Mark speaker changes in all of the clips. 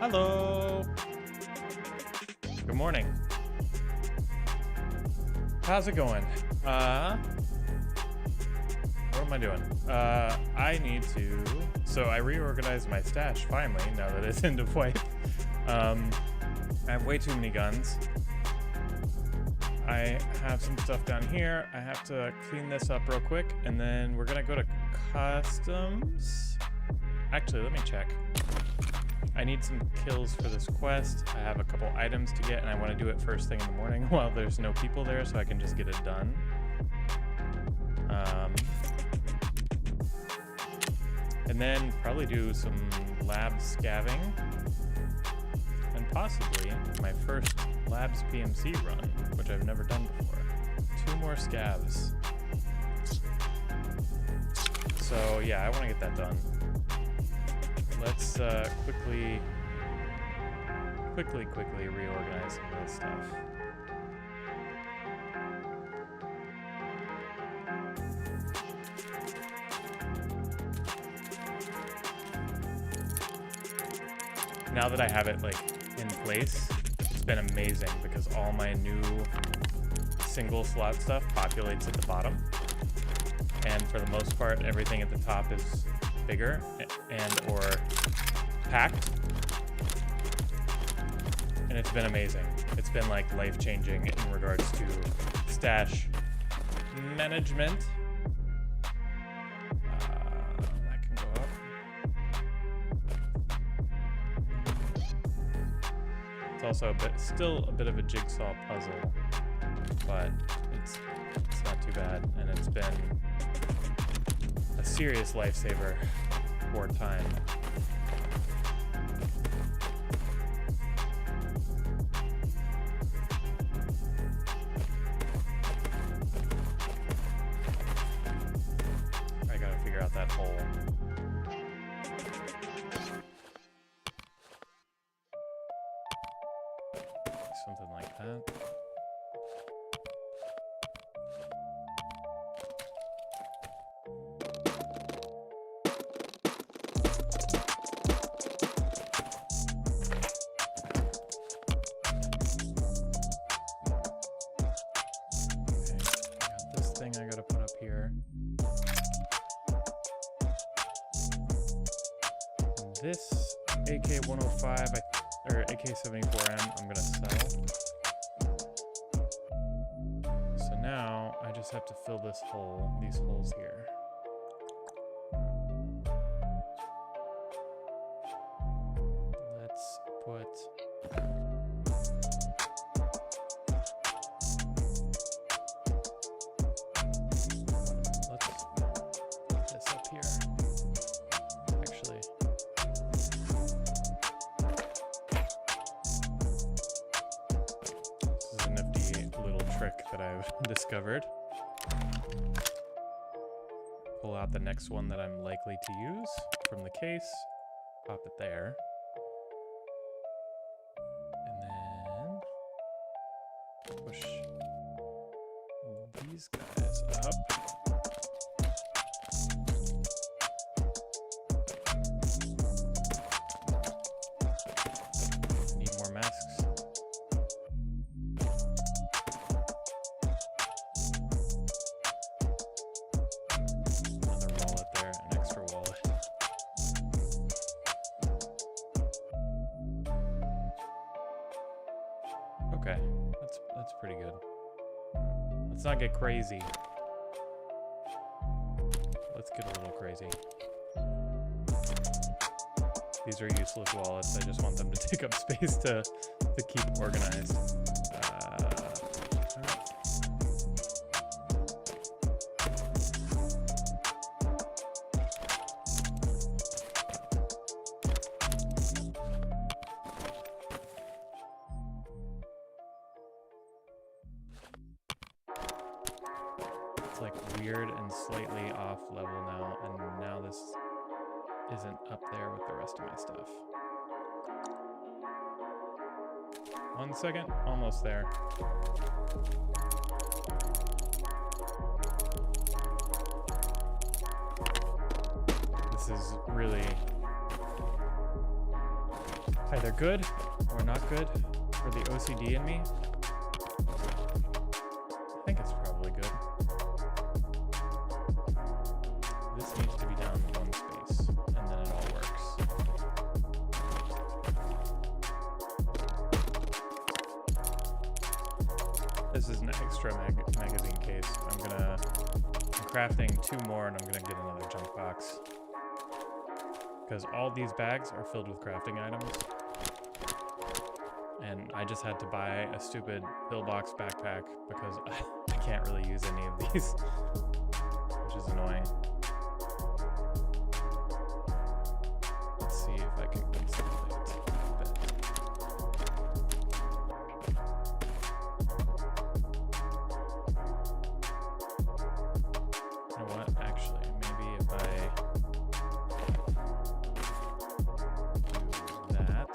Speaker 1: Hello. Good morning. How's it going? What am I doing? I need to. So I reorganized my stash finally. Now that it's end of wipe. I have way too many guns. I have some stuff down here. I have to clean this up real quick, and then we're gonna go to customs. Actually, let me check. I need some kills for this quest. I have a couple items to get, and I want to do it first thing in the morning while there's no people there, so I can just get it done. And then probably do some lab scavving, and possibly my first labs PMC run, which I've never done before. 2 more scavs. So yeah, I want to get that done. Let's quickly reorganize some of this stuff. Now that I have it like in place, it's been amazing because all my new single slot stuff populates at the bottom, and for the most part, everything at the top is bigger and or packed, and it's been amazing. It's been like life-changing in regards to stash management. That can go up. It's also still a bit of a jigsaw puzzle, but it's not too bad, and it's been a serious lifesaver for time. I gotta figure out that hole. Something like that. I gotta put up here. This AK-105 or AK-74M I'm gonna sell. So now I just have to fill this hole, these holes here. Let's put that I've discovered. Pull out the next one that I'm likely to use from the case, pop it there, and then push these guys up. Need more masks. Okay, that's pretty good. Let's not get crazy. Let's get a little crazy. These are useless wallets. I just want them to take up space to keep organized. It's like weird and slightly off level now, and now this isn't up there with the rest of my stuff. 1 second, almost there. This is really Either good or not good for the OCD in me. I think it's probably good. This needs to be down one space, and then it all works. This is an extra magazine case. I'm crafting 2 more, and I'm gonna get another junk box. Because all these bags are filled with crafting items. And I just had to buy a stupid pillbox backpack because I can't really use any of these, which is annoying. Let's see if I can consolidate a bit. You know what? Actually, maybe if I do that.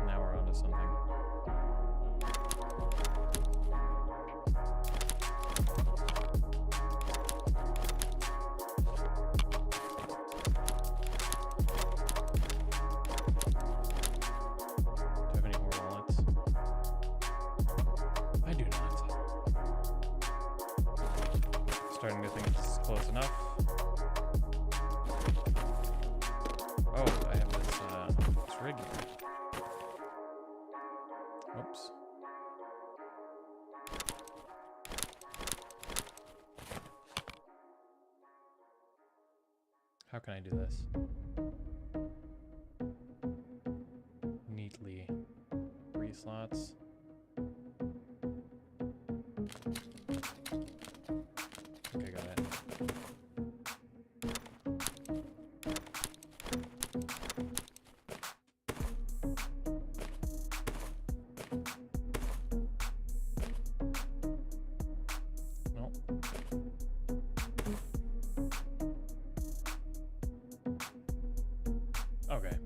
Speaker 1: Now we're onto something. Do you have any more wallets? I do not. Starting to think this is close enough. Oh, I have this rig here. Whoops. How can I do this? Neatly. 3 slots. Okay, got it. Nope. Okay.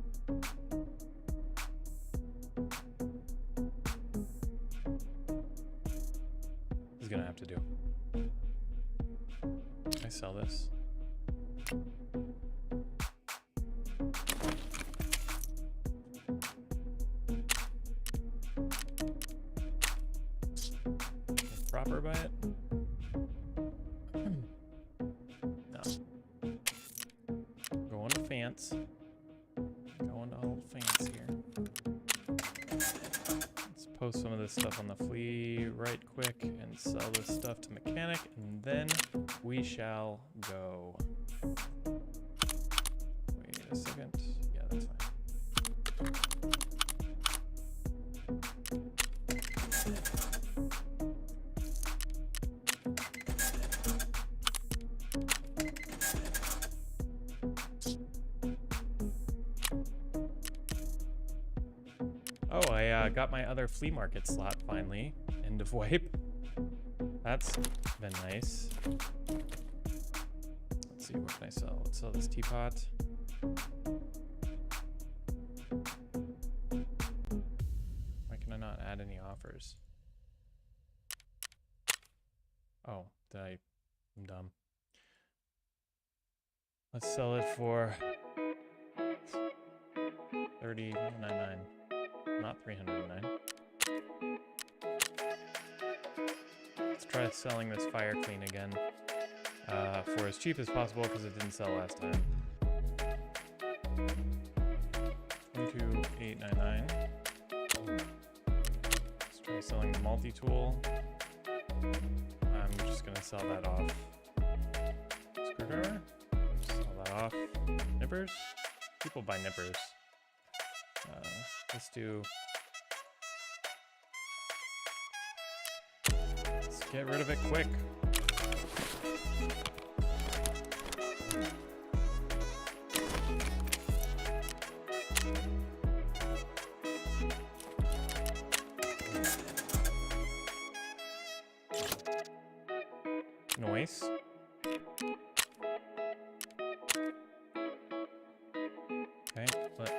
Speaker 1: This is gonna have to do. Can I sell this? Proper by it? No. Going to fence. Going to old fence here. Let's post some of this stuff on the flea right quick and sell this stuff to mechanic, and then we shall go. Wait a second. Yeah, that's fine. Oh, I got my other flea market slot finally. End of wipe. That's been nice. Let's see, what can I sell? Let's sell this teapot. Why can I not add any offers? Oh, I'm dumb. Let's sell it for $30.99. Not $309. Let's try selling this fire clean again for as cheap as possible because it didn't sell last time. $22,899. Let's try selling the multi-tool. I'm just gonna sell that off. Screwdriver. Sell that off. Nippers. People buy nippers. Let's do. Let's get rid of it quick. Nice.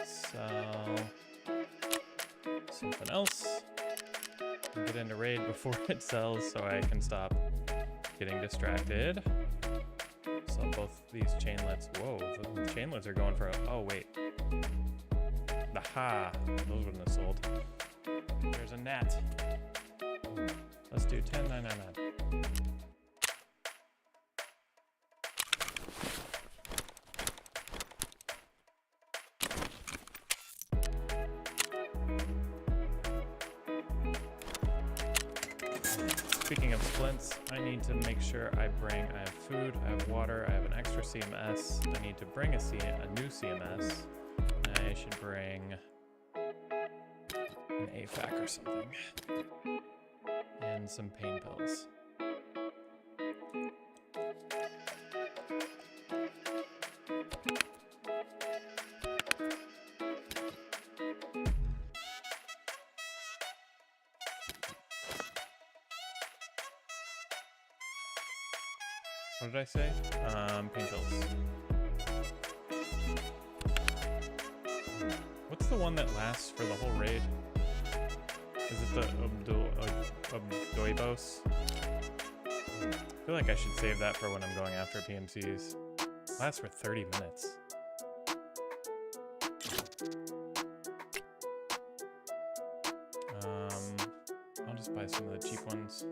Speaker 1: Sell something else. Get into raid before it sells so I can stop getting distracted. Sell both these chainlets. Whoa, the chainlets are going for oh wait. Aha, those wouldn't have sold. There's a net. Let's do 10,999. Speaking of splints, I need to make sure I have food, I have water, I have an extra CMS. I need to bring a new CMS. I should bring an AFAC or something. And some pain pills. What did I say? Pain pills. What's the one that lasts for the whole raid? Is it the Abdoibos? I feel like I should save that for when I'm going after PMCs. Lasts for 30 minutes. I'll just buy some of the cheap ones.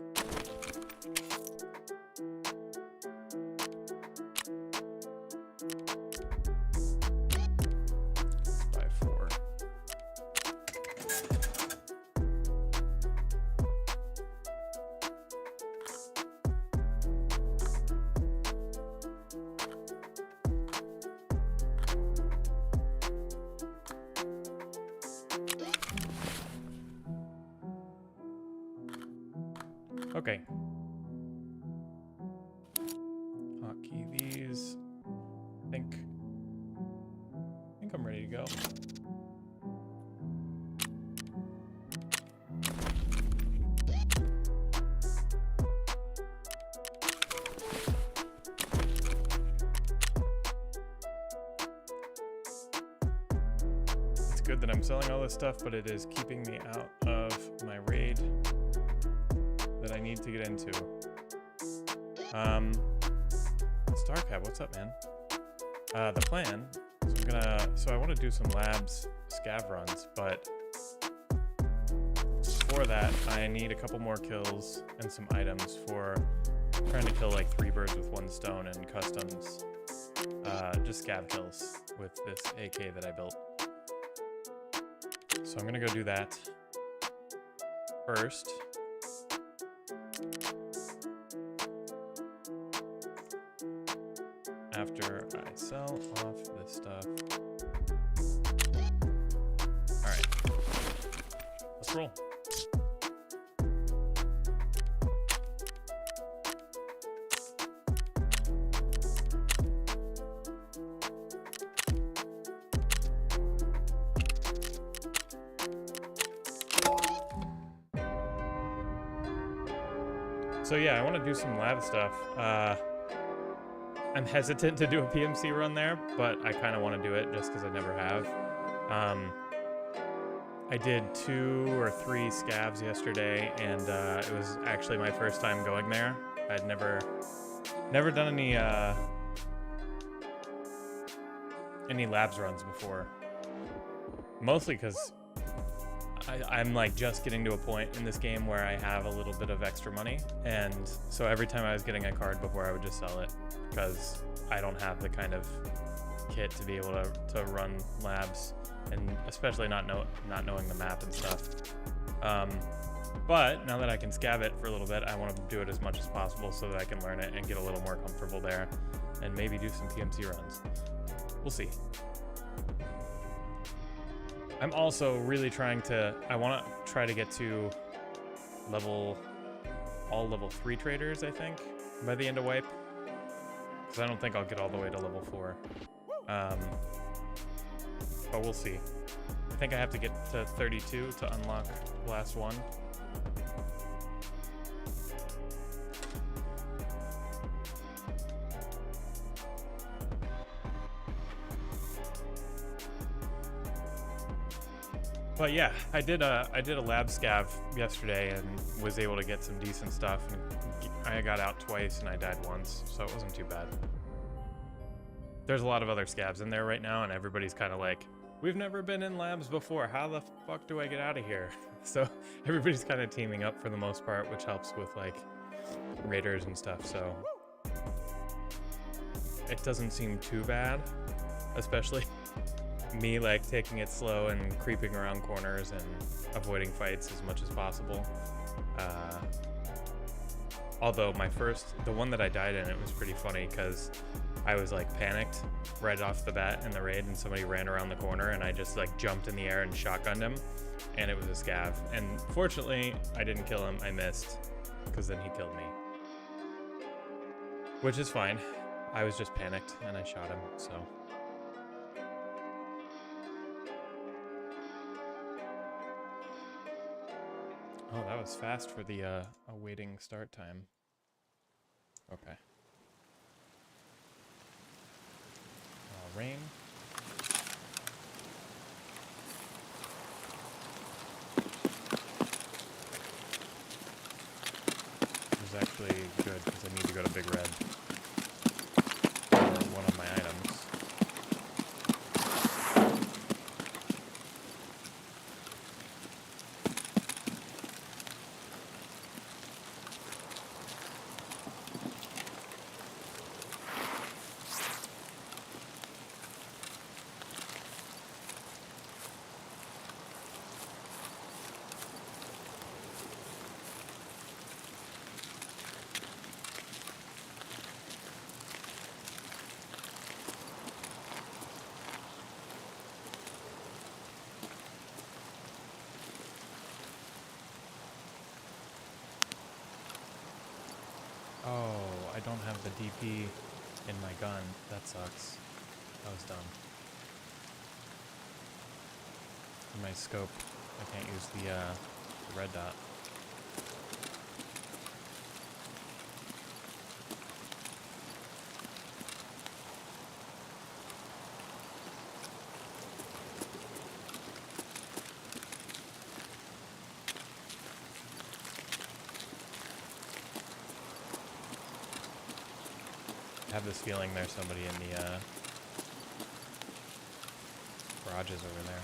Speaker 1: Okay. Hotkey these. I think I'm ready to go. It's good that I'm selling all this stuff, but it is keeping me out of my raid that I need to get into. Tarkov, what's up, man? The plan, so I want to do some labs scav runs, but for that, I need a couple more kills and some items for trying to kill like 3 birds with 1 stone and customs, just scav kills with this AK that I built. So I'm gonna go do that first. After I sell off this stuff. All right, let's roll. So yeah, I want to do some lab stuff. I'm hesitant to do a PMC run there, but I kind of want to do it just because I never have. I did 2 or 3 scavs yesterday, and it was actually my first time going there. I'd never done any labs runs before. Mostly because I'm like just getting to a point in this game where I have a little bit of extra money, and so every time I was getting a card before, I would just sell it because I don't have the kind of kit to be able to run labs, and especially not knowing the map and stuff. But now that I can scav it for a little bit, I want to do it as much as possible so that I can learn it and get a little more comfortable there, and maybe do some PMC runs. We'll see. I'm also really I want to try to get to all level 3 traders, I think, by the end of wipe. Because I don't think I'll get all the way to level 4. But we'll see. I think I have to get to 32 to unlock the last one. But yeah, I did a lab scav yesterday and was able to get some decent stuff. And I got out twice and I died once, so it wasn't too bad. There's a lot of other scavs in there right now, and everybody's kind of like, we've never been in labs before. How the fuck do I get out of here? So everybody's kind of teaming up for the most part, which helps with like raiders and stuff. So it doesn't seem too bad, especially me like taking it slow and creeping around corners and avoiding fights as much as possible. Although the one that I died in, it was pretty funny because I was like panicked right off the bat in the raid and somebody ran around the corner and I just like jumped in the air and shotgunned him, and it was a scav. And fortunately I didn't kill him, I missed, because then he killed me. Which is fine. I was just panicked and I shot him, so. Oh, that was fast for the awaiting start time. Okay. Rain. This is actually good because I need to go to Big Red for one of my items. Oh, I don't have the DP in my gun. That sucks. That was dumb. In my scope, I can't use the red dot. I have this feeling there's somebody in the garages over there.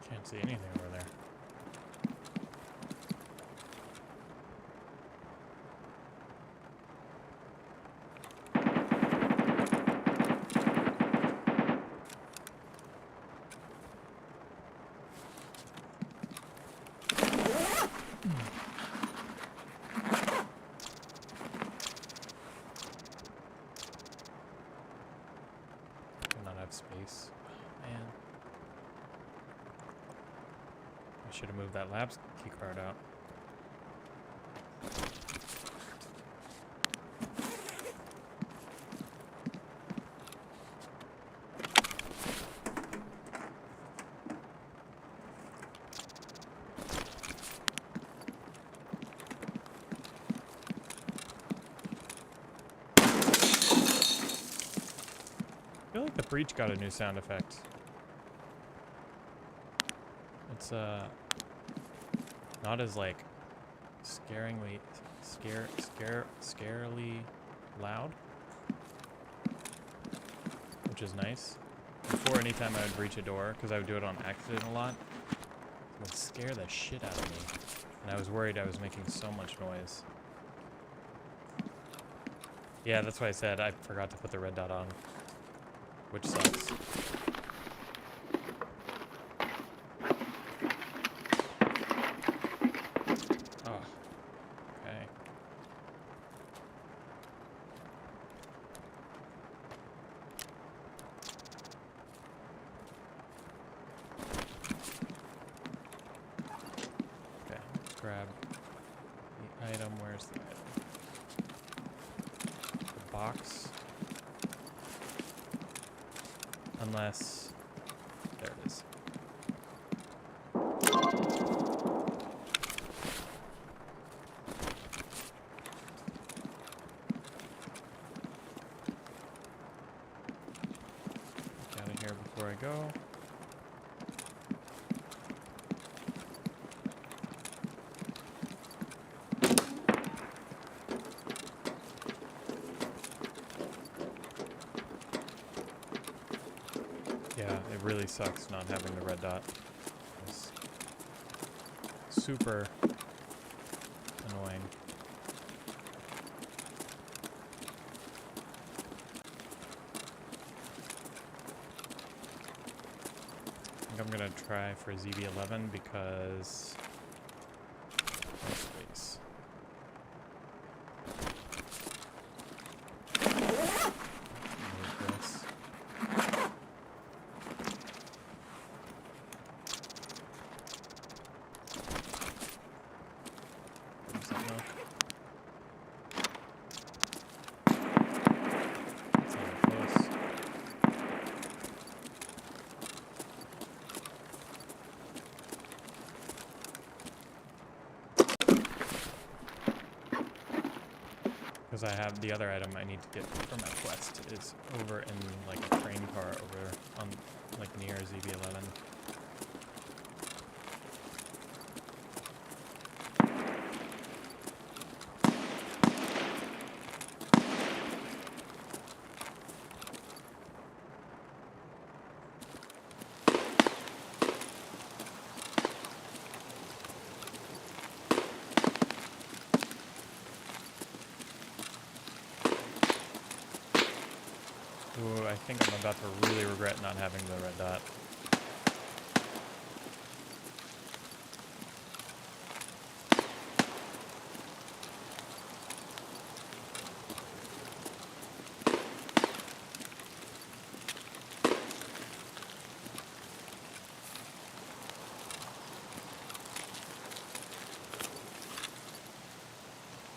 Speaker 1: Can't see anything over there. Do not have space. Oh, man. I should have moved that labs key card out. I feel like the breach got a new sound effect. It's not as like scarily loud, which is nice. Before, anytime I would breach a door, because I would do it on accident a lot, it would scare the shit out of me. And I was worried I was making so much noise. Yeah, that's why I said I forgot to put the red dot on, which sucks. Oh, okay. Okay, let's grab the item. Where's the item? The box. Unless, there it is. Get out of here before I go. Yeah, it really sucks not having the red dot. It's super annoying. I think I'm gonna try for ZB11 because no space. Move this. Where's that milk? That's not close. Because I have the other item I need to get for my quest is over in like a train car over on like near ZB11. Ooh, I think I'm about to really regret not having the red dot.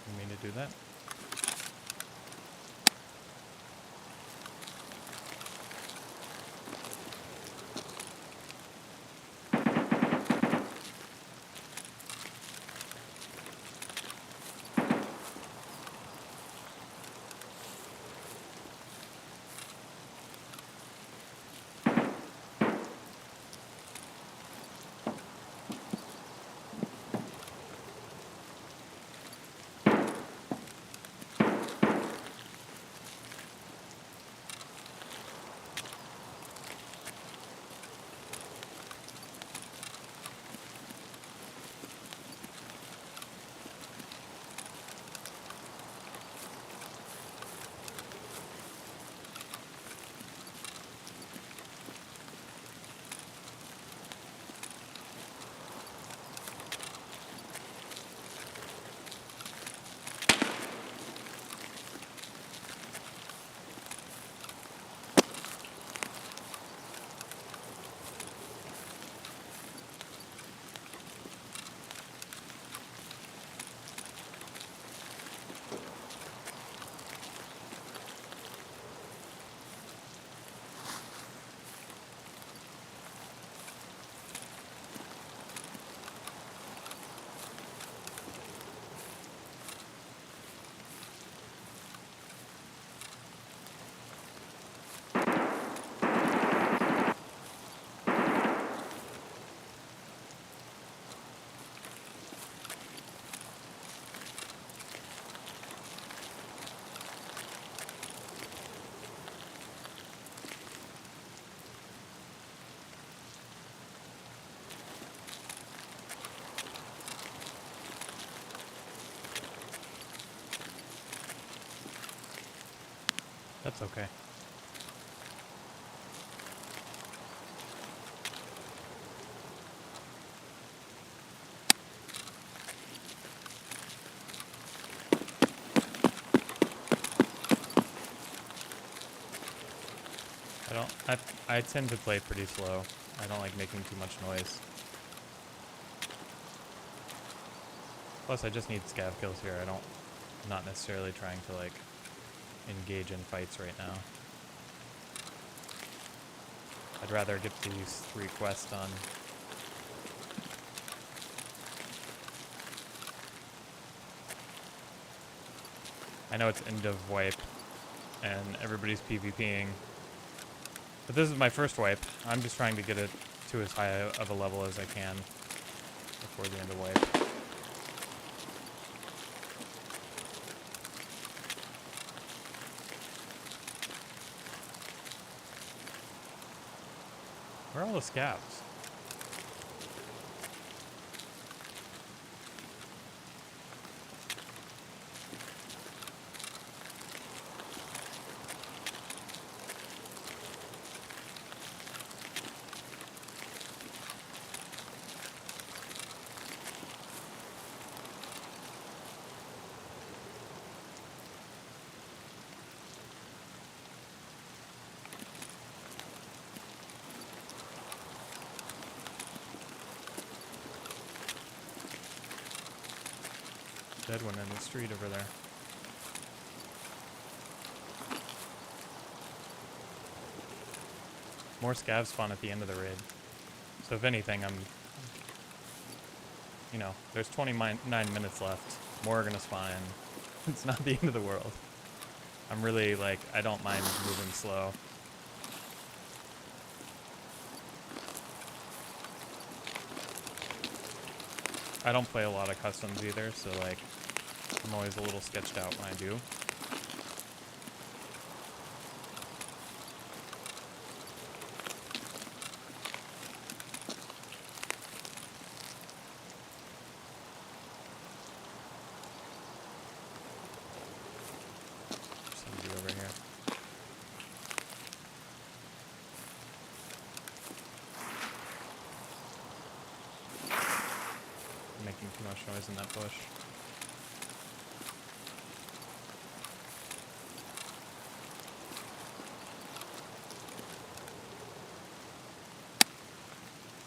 Speaker 1: You mean to do that? That's okay. I tend to play pretty slow. I don't like making too much noise. Plus, I just need scav kills here. I'm not necessarily trying to, like, engage in fights right now. I'd rather get these 3 quests done. I know it's end of wipe, and everybody's PvPing. But this is my first wipe. I'm just trying to get it to as high of a level as I can before the end of wipe. Where are all the scavs? Dead one in the street over there. More scavs spawn at the end of the raid. So if anything, you know, there's 29 minutes left. More are gonna spawn in. It's not the end of the world. I'm really, like, I don't mind moving slow. I don't play a lot of customs either, so, like, I'm always a little sketched out when I do. Somebody over here. I'm making too much noise in that bush.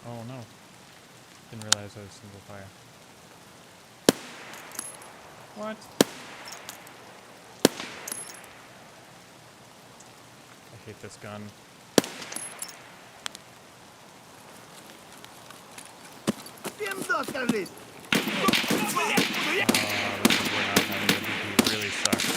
Speaker 1: Oh no. Didn't realize I was single fire. What? I hate this gun. This is where not having the DP really sucks.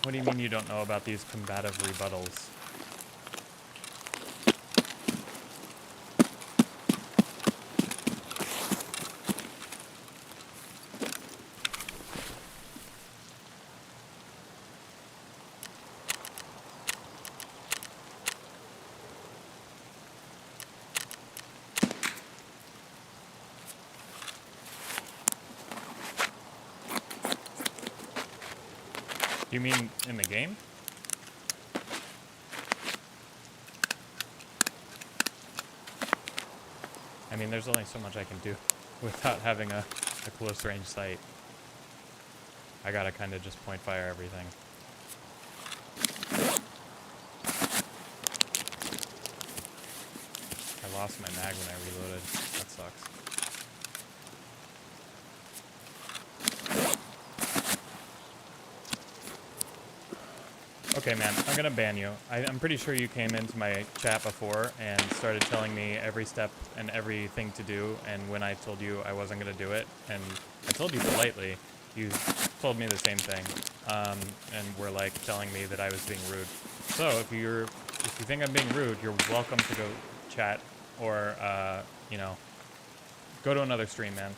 Speaker 1: What do you mean you don't know about these combative rebuttals? You mean in the game? I mean, there's only so much I can do without having a close range sight. I gotta kind of just point fire everything. I lost my mag when I reloaded. That sucks. Okay, man, I'm gonna ban you. I'm pretty sure you came into my chat before and started telling me every step and everything to do, and when I told you I wasn't gonna do it, and I told you politely, you told me the same thing, and were like telling me that I was being rude. So if you're if you think I'm being rude, you're welcome to go chat or, you know, go to another stream, man.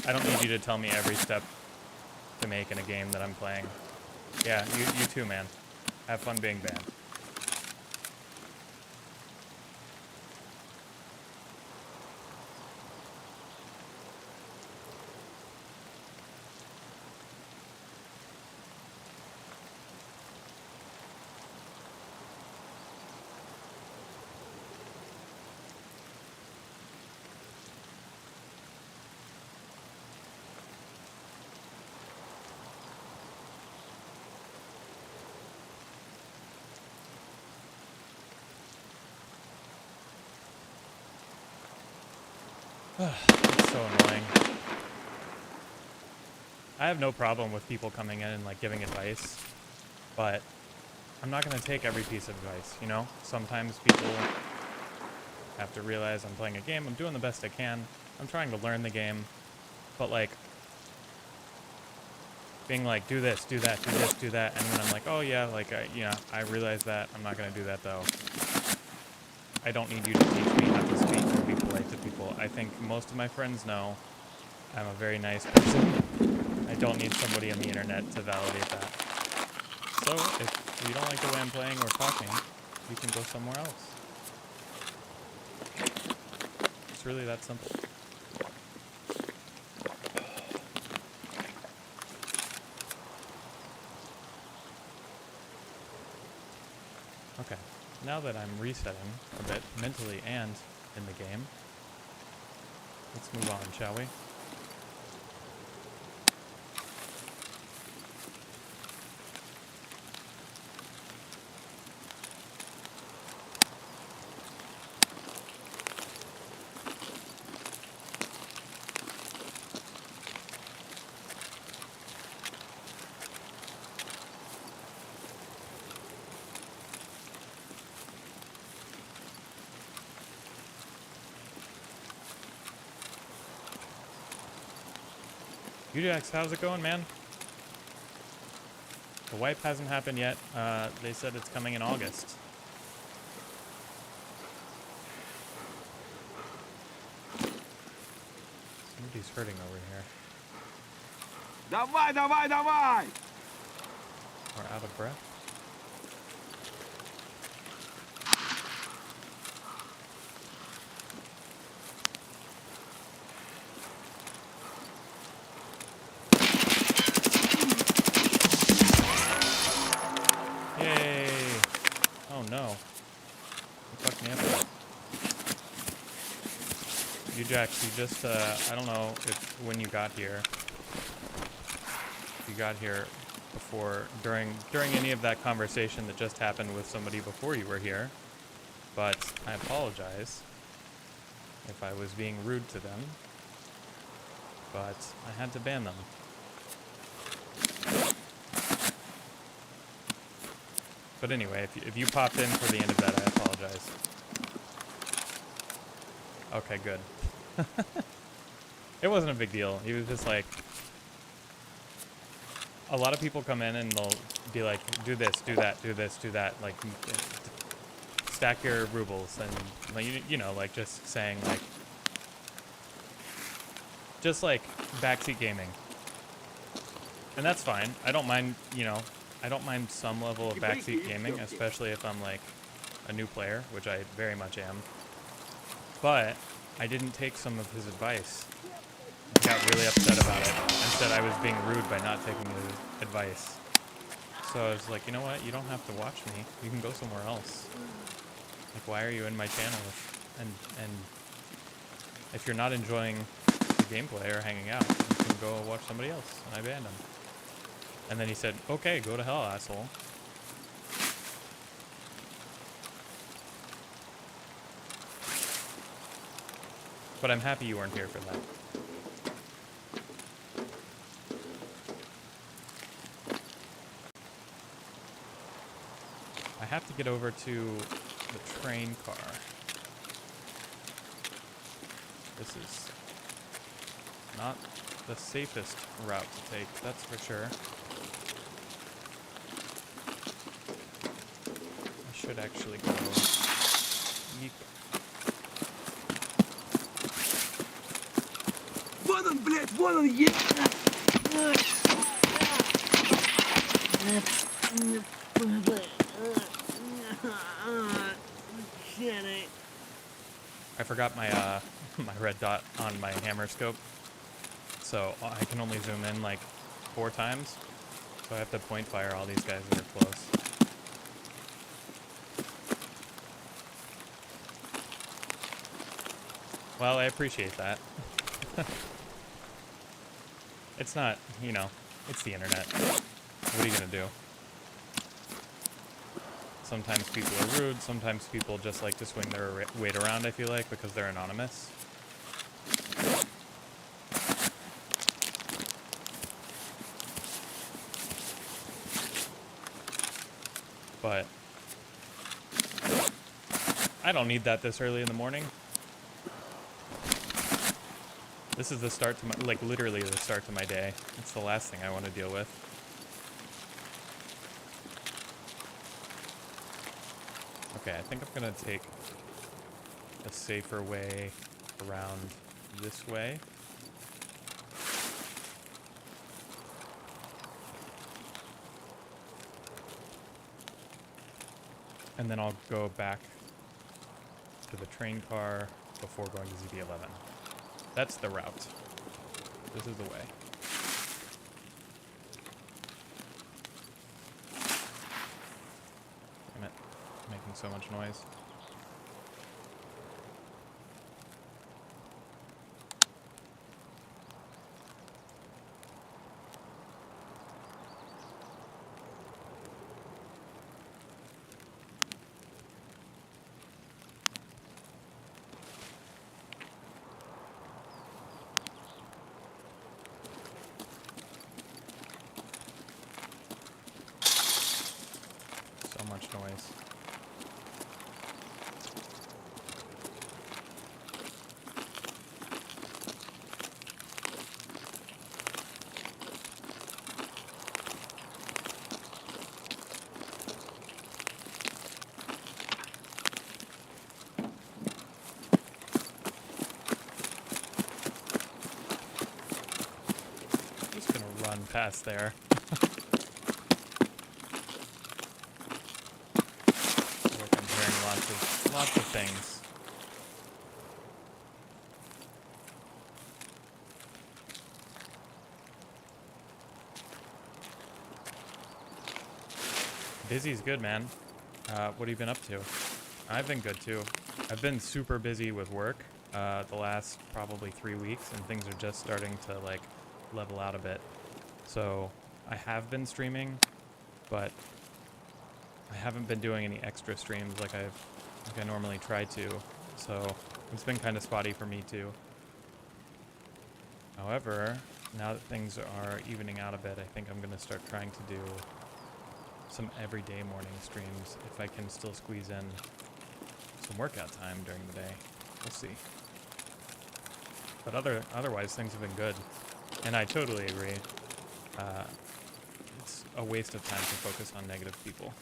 Speaker 1: I don't need you to tell me every step to make in a game that I'm playing. Yeah, you too, man. Have fun being banned. It's so annoying. I have no problem with people coming in and like giving advice, but I'm not going to take every piece of advice, you know? Sometimes people have to realize I'm playing a game, I'm doing the best I can, I'm trying to learn the game, but like, being like, do this, do that, do this, do that, and then I'm like, oh yeah, like, I realize that, I'm not going to do that though. I don't need you to teach me how to speak and be polite to people. I think most of my friends know I'm a very nice person. I don't need somebody on the internet to validate that. So, if you don't like the way I'm playing or talking, you can go somewhere else. It's really that simple. Okay, now that I'm resetting a bit, mentally and in the game, let's move on, shall we? UJax, how's it going, man? The wipe hasn't happened yet. They said it's coming in August. Somebody's hurting over here.
Speaker 2: Давай, давай, давай!
Speaker 1: Or out of breath. Yay! Oh no. You fucked me up a bit. UJax, you just, I don't know if when you got here, if you got here before, during any of that conversation that just happened with somebody before you were here, but I apologize if I was being rude to them, but I had to ban them. But anyway, if you popped in for the end of that, I apologize. Okay, good. It wasn't a big deal. He was just like, a lot of people come in and they'll be like, do this, do that, do this, do that, like, stack your rubles, and like, you know, like just saying like, just like backseat gaming. And that's fine. I don't mind, you know, I don't mind some level of backseat gaming, especially if I'm like a new player, which I very much am. But I didn't take some of his advice. I got really upset about it and said I was being rude by not taking his advice. So I was like, you know what? You don't have to watch me. You can go somewhere else. Like, why are you in my channel? And if you're not enjoying the gameplay or hanging out, you can go watch somebody else. And I banned him. And then he said, okay, go to hell, asshole. But I'm happy you weren't here for that. I have to get over to the train car. This is not the safest route to take, that's for sure. I should actually go. Yeek.
Speaker 2: Вон он, блядь, вон он есть!
Speaker 1: I forgot my my red dot on my hammer scope, so I can only zoom in like 4 times. So I have to point fire all these guys that are close. Well, I appreciate that. It's not, you know, it's the internet. What are you gonna do? Sometimes people are rude, sometimes people just like to swing their weight around, I feel like, because they're anonymous. But I don't need that this early in the morning. This is the start to my, like literally the start to my day. It's the last thing I want to deal with. Okay, I think I'm gonna take a safer way around this way. And then I'll go back to the train car before going to ZB11. That's the route. This is the way. Damn it. Making so much noise. So much noise. Just gonna run past there. I'm hearing lots of things. Busy's good, man. What have you been up to? I've been good too. I've been super busy with work the last probably 3 weeks, and things are just starting to like level out a bit. So I have been streaming, but I haven't been doing any extra streams like I normally try to. So it's been kind of spotty for me too. However, now that things are evening out a bit, I think I'm going to start trying to do some everyday morning streams if I can still squeeze in some workout time during the day. We'll see. But otherwise, things have been good. And I totally agree. It's a waste of time to focus on negative people.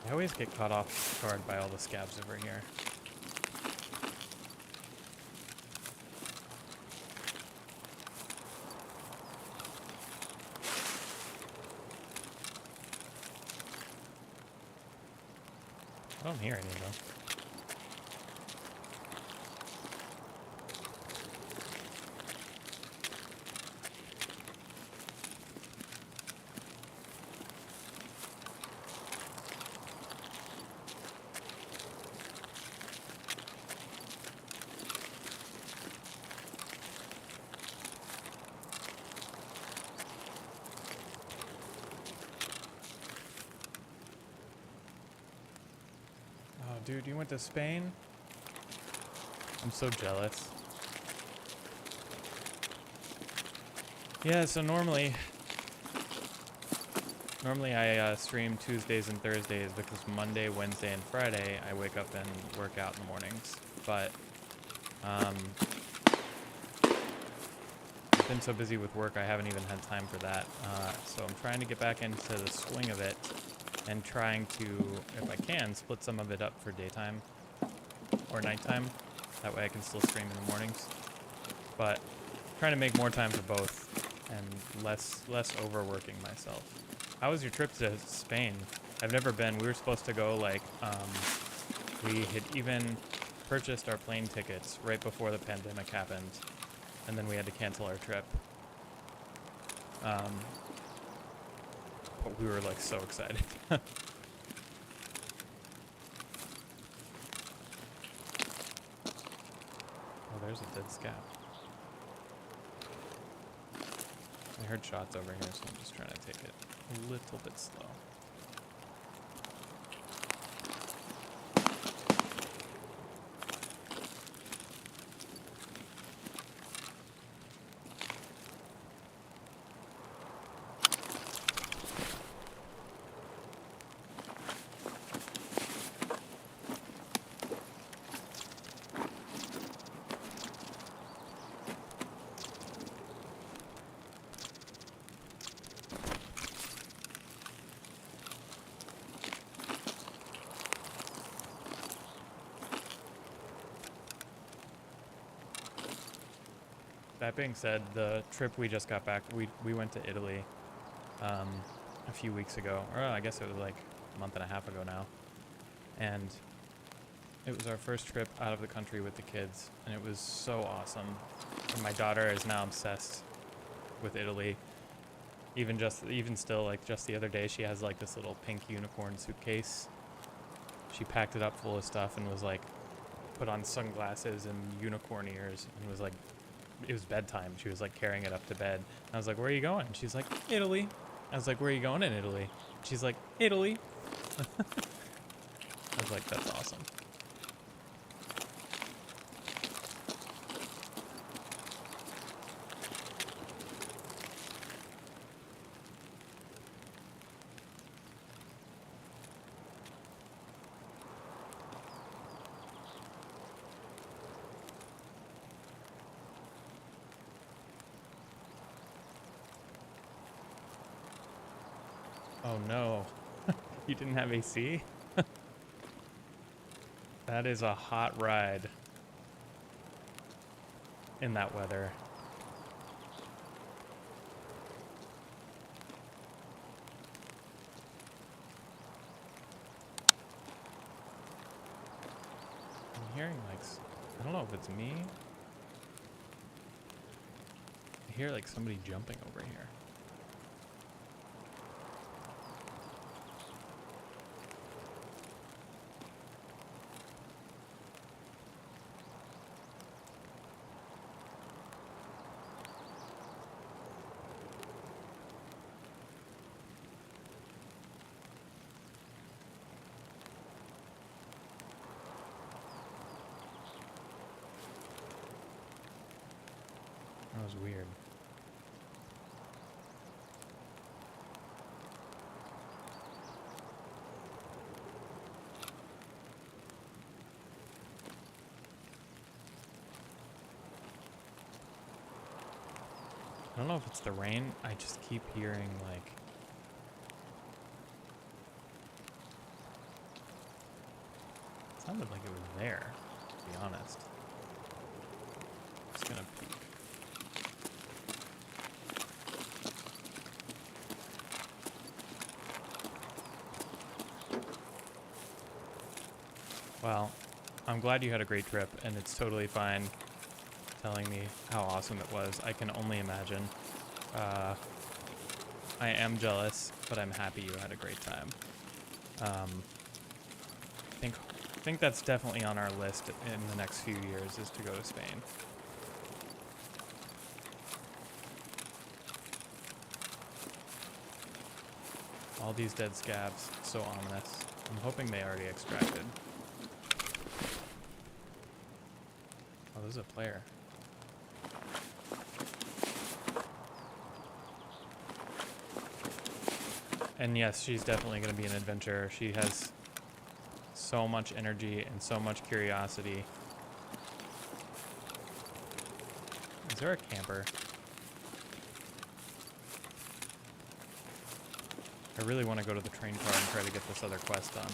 Speaker 1: I always get caught off guard by all the scavs over here. I don't hear any though. dude, you went to Spain? I'm so jealous. Yeah, so normally I stream Tuesdays and Thursdays because Monday, Wednesday, and Friday I wake up and work out in the mornings. But I've been so busy with work I haven't even had time for that. So I'm trying to get back into the swing of it and trying to, if I can, split some of it up for daytime or nighttime. That way I can still stream in the mornings. But trying to make more time for both and less overworking myself. How was your trip to Spain? I've never been. We were supposed to go, like, we had even purchased our plane tickets right before the pandemic happened, and then we had to cancel our trip. But we were, like, so excited. Oh, there's a dead scout. I heard shots over here, so I'm just trying to take it a little bit slow. That being said, the trip we just got back, we went to Italy a few weeks ago, or I guess it was like a month and a half ago now, and it was our first trip out of the country with the kids, and it was so awesome. And my daughter is now obsessed with Italy. Even still, like just the other day, she has like this little pink unicorn suitcase. She packed it up full of stuff and was like, put on sunglasses and unicorn ears, and was like, it was bedtime. She was like carrying it up to bed. I was like, where are you going? She's like, Italy. I was like, where are you going in Italy? She's like, Italy. I was like, that's awesome. Oh no, you didn't have AC? That is a hot ride in that weather. I'm hearing like, I don't know if it's me. I hear like somebody jumping over here. That was weird. I don't know if it's the rain. I just keep hearing like it sounded like it was there, to be honest. Just gonna peek. Well, I'm glad you had a great trip, and it's totally fine telling me how awesome it was. I can only imagine. I am jealous, but I'm happy you had a great time. I think that's definitely on our list in the next few years is to go to Spain. All these dead scavs, so ominous. I'm hoping they already extracted. Oh, this is a player. And yes, she's definitely going to be an adventurer. She has so much energy and so much curiosity. Is there a camper? I really want to go to the train car and try to get this other quest done.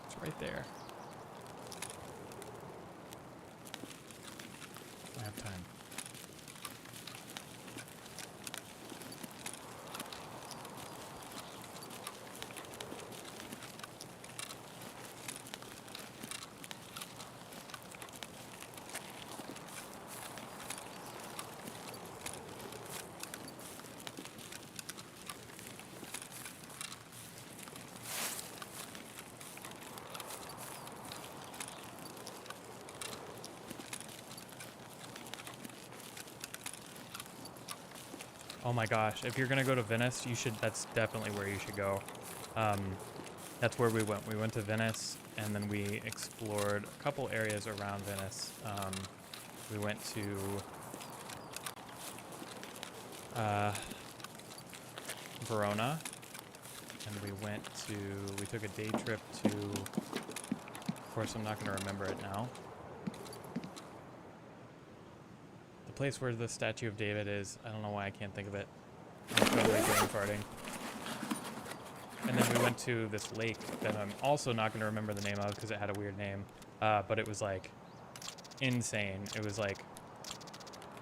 Speaker 1: It's right there. I have time. Oh my gosh, if you're gonna go to Venice, that's definitely where you should go. That's where we went. We went to Venice, and then we explored a couple areas around Venice. We went to Verona, and we took a day trip to, of course I'm not gonna remember it now, place where the statue of David is. I don't know why I can't think of it. I'm totally brain farting. And then we went to this lake that I'm also not going to remember the name of because it had a weird name. But it was like insane. It was like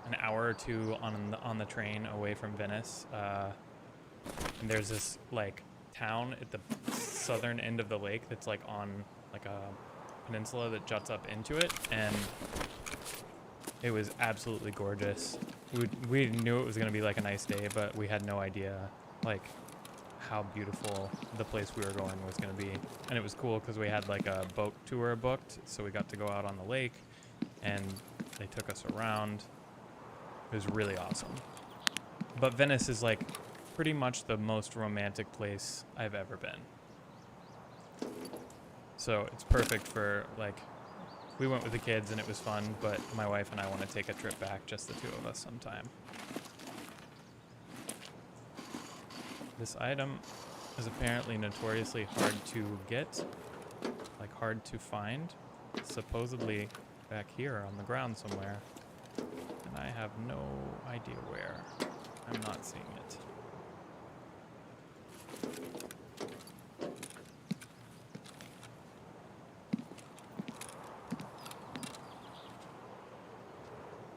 Speaker 1: an hour or two on the train away from Venice. And there's this like town at the southern end of the lake that's like on like a peninsula that juts up into it, and it was absolutely gorgeous. We knew it was going to be like a nice day, but we had no idea like how beautiful the place we were going was going to be. And it was cool because we had like a boat tour booked, so we got to go out on the lake and they took us around. It was really awesome. But Venice is like pretty much the most romantic place I've ever been. So it's perfect for like, we went with the kids and it was fun, but my wife and I want to take a trip back, just the two of us sometime. This item is apparently notoriously hard to get, like hard to find. It's supposedly back here on the ground somewhere, and I have no idea where. I'm not seeing it.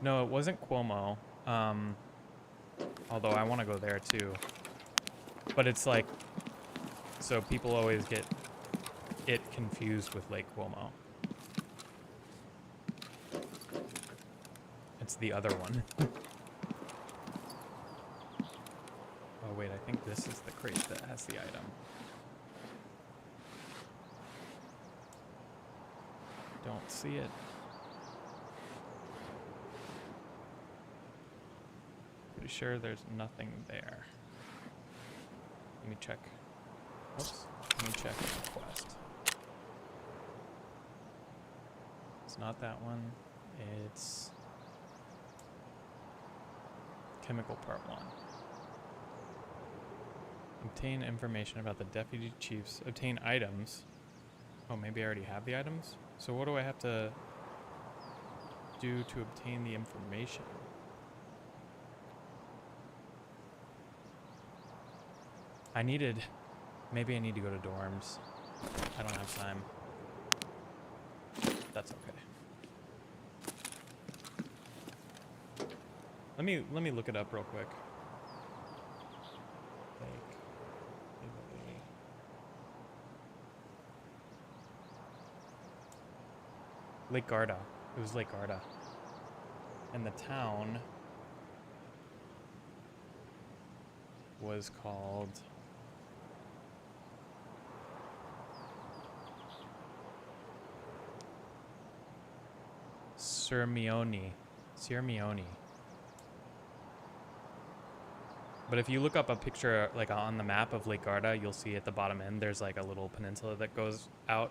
Speaker 1: No, it wasn't Cuomo, although I want to go there too. But it's like, so people always get it confused with Lake Cuomo. It's the other one. Oh wait, I think this is the crate that has the item. Don't see it. Pretty sure there's nothing there. Let me check. Oops. Let me check the quest. It's not that one. It's Chemical Part 1. Obtain information about the deputy chiefs. Obtain items. Oh, maybe I already have the items? So what do I have to do to obtain the information? Maybe I need to go to dorms. I don't have time. That's okay. Let me look it up real quick. Lake Garda. It was Lake Garda. And the town was called Sirmione. But if you look up a picture like on the map of Lake Garda, you'll see at the bottom end there's like a little peninsula that goes out,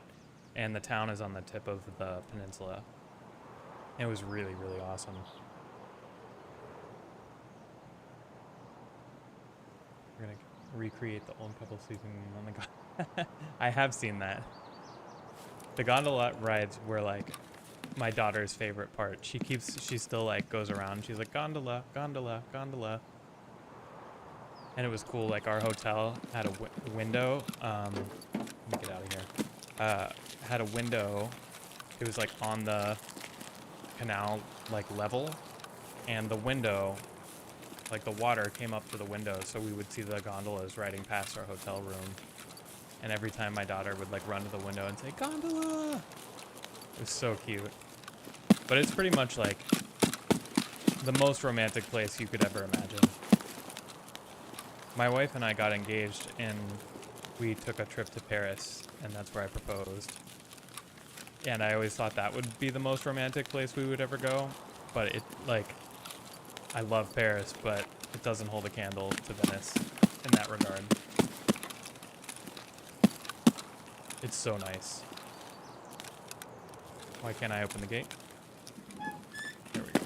Speaker 1: and the town is on the tip of the peninsula. It was really, really awesome. We're gonna recreate the old couple sleeping on the gondola. I have seen that. The gondola rides were like my daughter's favorite part. She still like goes around. She's like, gondola, gondola, gondola. And it was cool. Like our hotel had a window. Let me get out of here. Had a window. It was like on the canal like level, and the window, like the water came up to the window, so we would see the gondolas riding past our hotel room. And every time my daughter would like run to the window and say, gondola! It was so cute. But it's pretty much like the most romantic place you could ever imagine. My wife and I got engaged and we took a trip to Paris, and that's where I proposed. And I always thought that would be the most romantic place we would ever go. But it, like, I love Paris, but it doesn't hold a candle to Venice in that regard. It's so nice. Why can't I open the gate? There we go.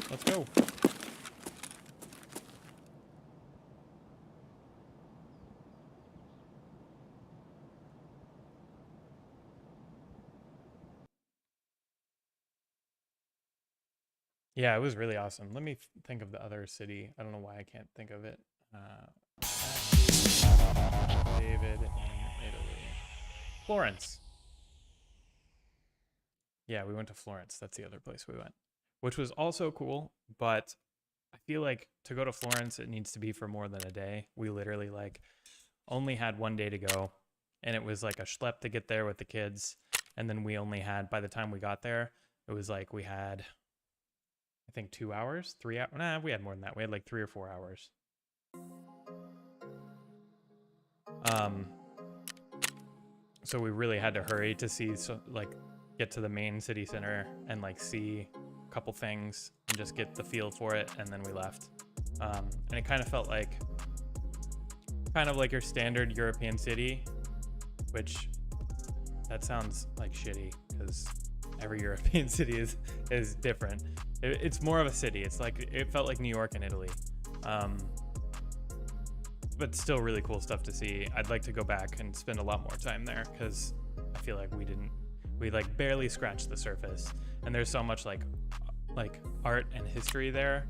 Speaker 1: Let's go. Yeah, it was really awesome. Let me think of the other city. I don't know why I can't think of it. David in Italy. Florence. Yeah, we went to Florence. That's the other place we went, which was also cool. But I feel like to go to Florence, it needs to be for more than a day. We literally like only had one day to go, and it was like a schlep to get there with the kids. And then we only had, by the time we got there, it was like we had, I think 2 hours, 3 hours. Nah, we had more than that. We had like 3 or 4 hours. So we really had to hurry to see, so like get to the main city center and like see a couple things and just get the feel for it, and then we left. And it kind of felt like your standard European city, which that sounds like shitty because every European city is different. It's more of a city. It's like, it felt like New York and Italy. But still really cool stuff to see. I'd like to go back and spend a lot more time there because I feel like we like barely scratched the surface. And there's so much like art and history there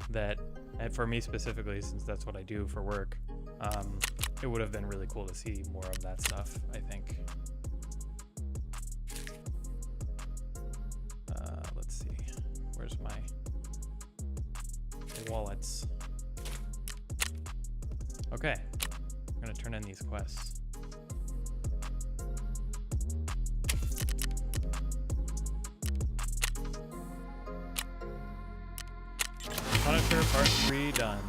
Speaker 1: that, and for me specifically, since that's what I do for work, it would have been really cool to see more of that stuff, I think. Let's see. Where's my wallets? Okay, I'm gonna turn in these quests. Punisher Part 3 done.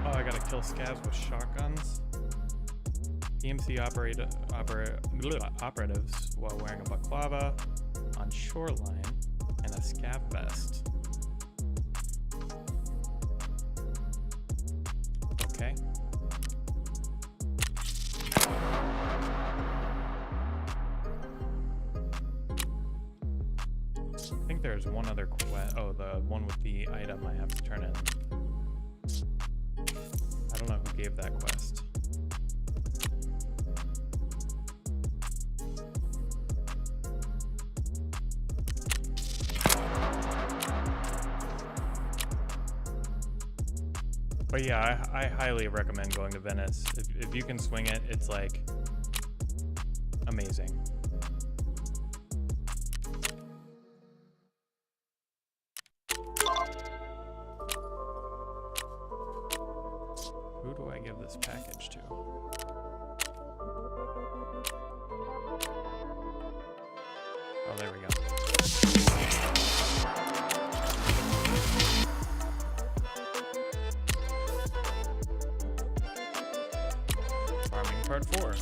Speaker 1: Oh, I gotta kill scavs with shotguns. PMC operatives while wearing a baklava on shoreline and a scav vest. Okay. I think there's one other quest. Oh, the one with the item I have to turn in. I don't know who gave that quest. But yeah, I highly recommend going to Venice. If you can swing it, it's like amazing. Who do I give this package to? Oh, there we go. part 4.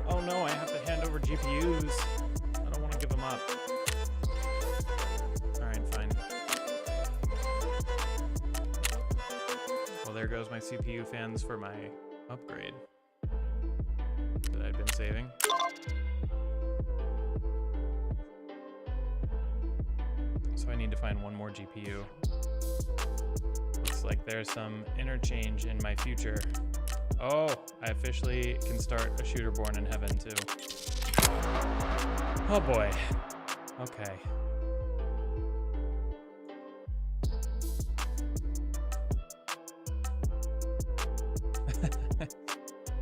Speaker 1: Oh no, I have to hand over GPUs. I don't want to give them up. Alright, fine. Well, there goes my CPU fans for my upgrade that I'd been saving. So I need to find one more GPU. Looks like there's some interchange in my future. Oh, I officially can start a shooter born in heaven too. Oh boy. Okay.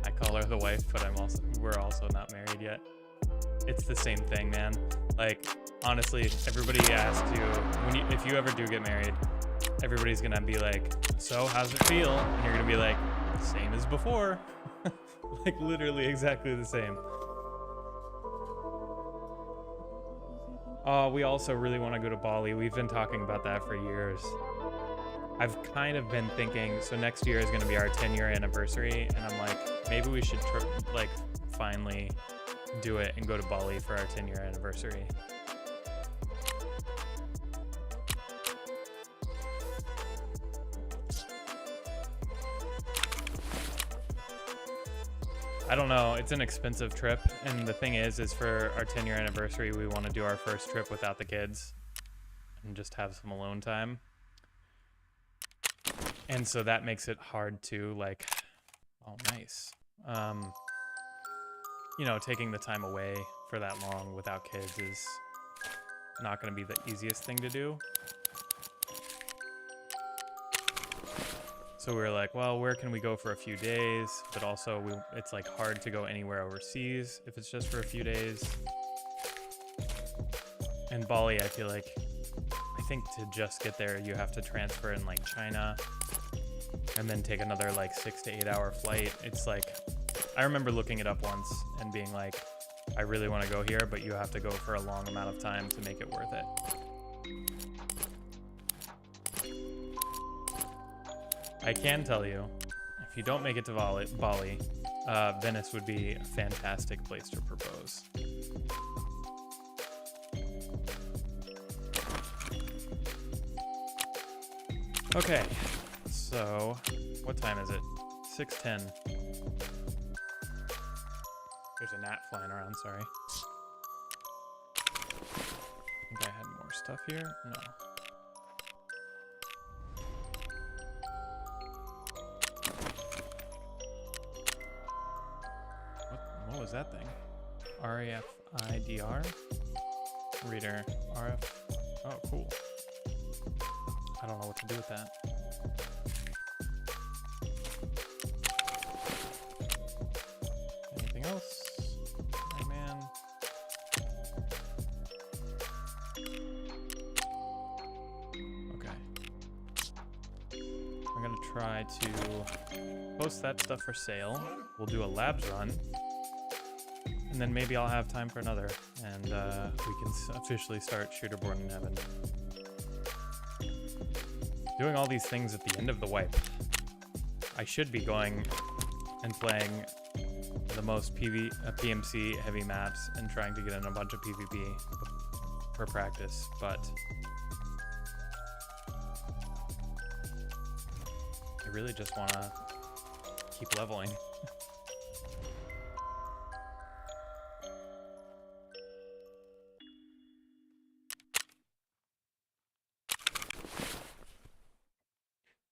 Speaker 1: I call her the wife, but we're also not married yet. It's the same thing, man. Like, honestly, everybody asks you, if you ever do get married, everybody's gonna be like, so how's it feel? And you're gonna be like, same as before. Like literally exactly the same. Oh, we also really want to go to Bali. We've been talking about that for years. I've kind of been thinking, so next year is going to be our 10-year anniversary, and I'm like, maybe we should like finally do it and go to Bali for our 10-year anniversary. I don't know, it's an expensive trip, and the thing is for our 10-year anniversary, we want to do our first trip without the kids and just have some alone time. And so that makes it hard to, like, oh, nice. You know, taking the time away for that long without kids is not going to be the easiest thing to do. So we were like, well, where can we go for a few days? But also, it's like hard to go anywhere overseas if it's just for a few days. And Bali, I feel like, I think to just get there, you have to transfer in like China and then take another like 6 to 8 hour flight. It's like, I remember looking it up once and being like, I really want to go here, but you have to go for a long amount of time to make it worth it. I can tell you, if you don't make it to Bali, Venice would be a fantastic place to propose. Okay, so what time is it? 6:10. There's a gnat flying around, sorry. I think I had more stuff here? No. What was that thing? RAFIDR? Reader. RF. Oh, cool. I don't know what to do with that. Anything else? Hey, man. Okay. I'm gonna try to post that stuff for sale. We'll do a labs run. And then maybe I'll have time for another, and we can officially start Shooterborn in Heaven. Doing all these things at the end of the wipe. I should be going and playing the most PMC heavy maps and trying to get in a bunch of PvP for practice, but I really just want to keep leveling.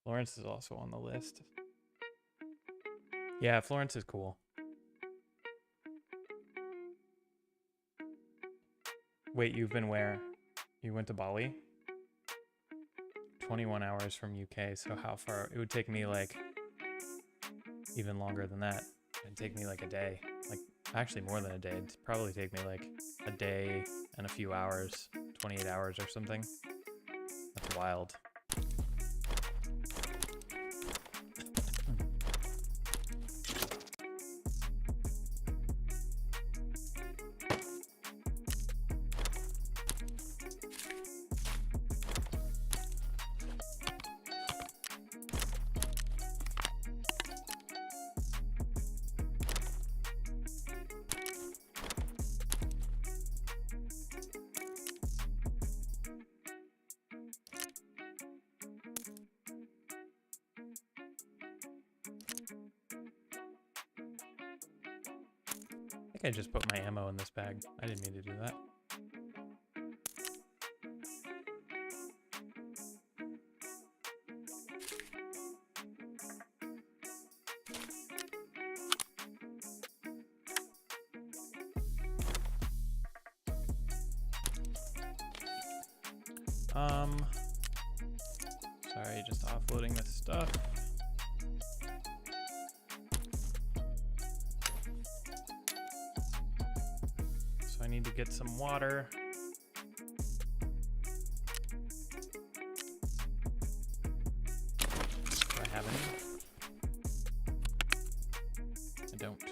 Speaker 1: Florence is also on the list. Yeah, Florence is cool. Wait, you've been where? You went to Bali? 21 hours from UK, so how far? It would take me like even longer than that. It'd take me like a day. Like, actually more than a day. It'd probably take me like a day and a few hours, 28 hours or something. That's wild. think I just put my ammo in this bag. I didn't mean to do that. Sorry, just offloading this stuff. So I need to get some water. Do I have any? I don't.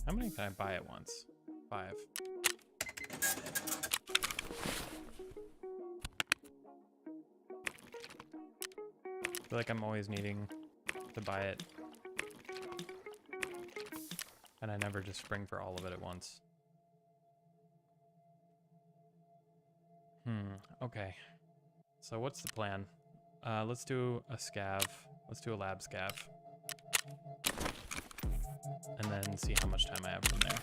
Speaker 1: How many can I buy at once? 5. I feel like I'm always needing to buy it. And I never just spring for all of it at once. Okay. So what's the plan? Let's do a scav. Let's do a lab scav. And then see how much time I have from there.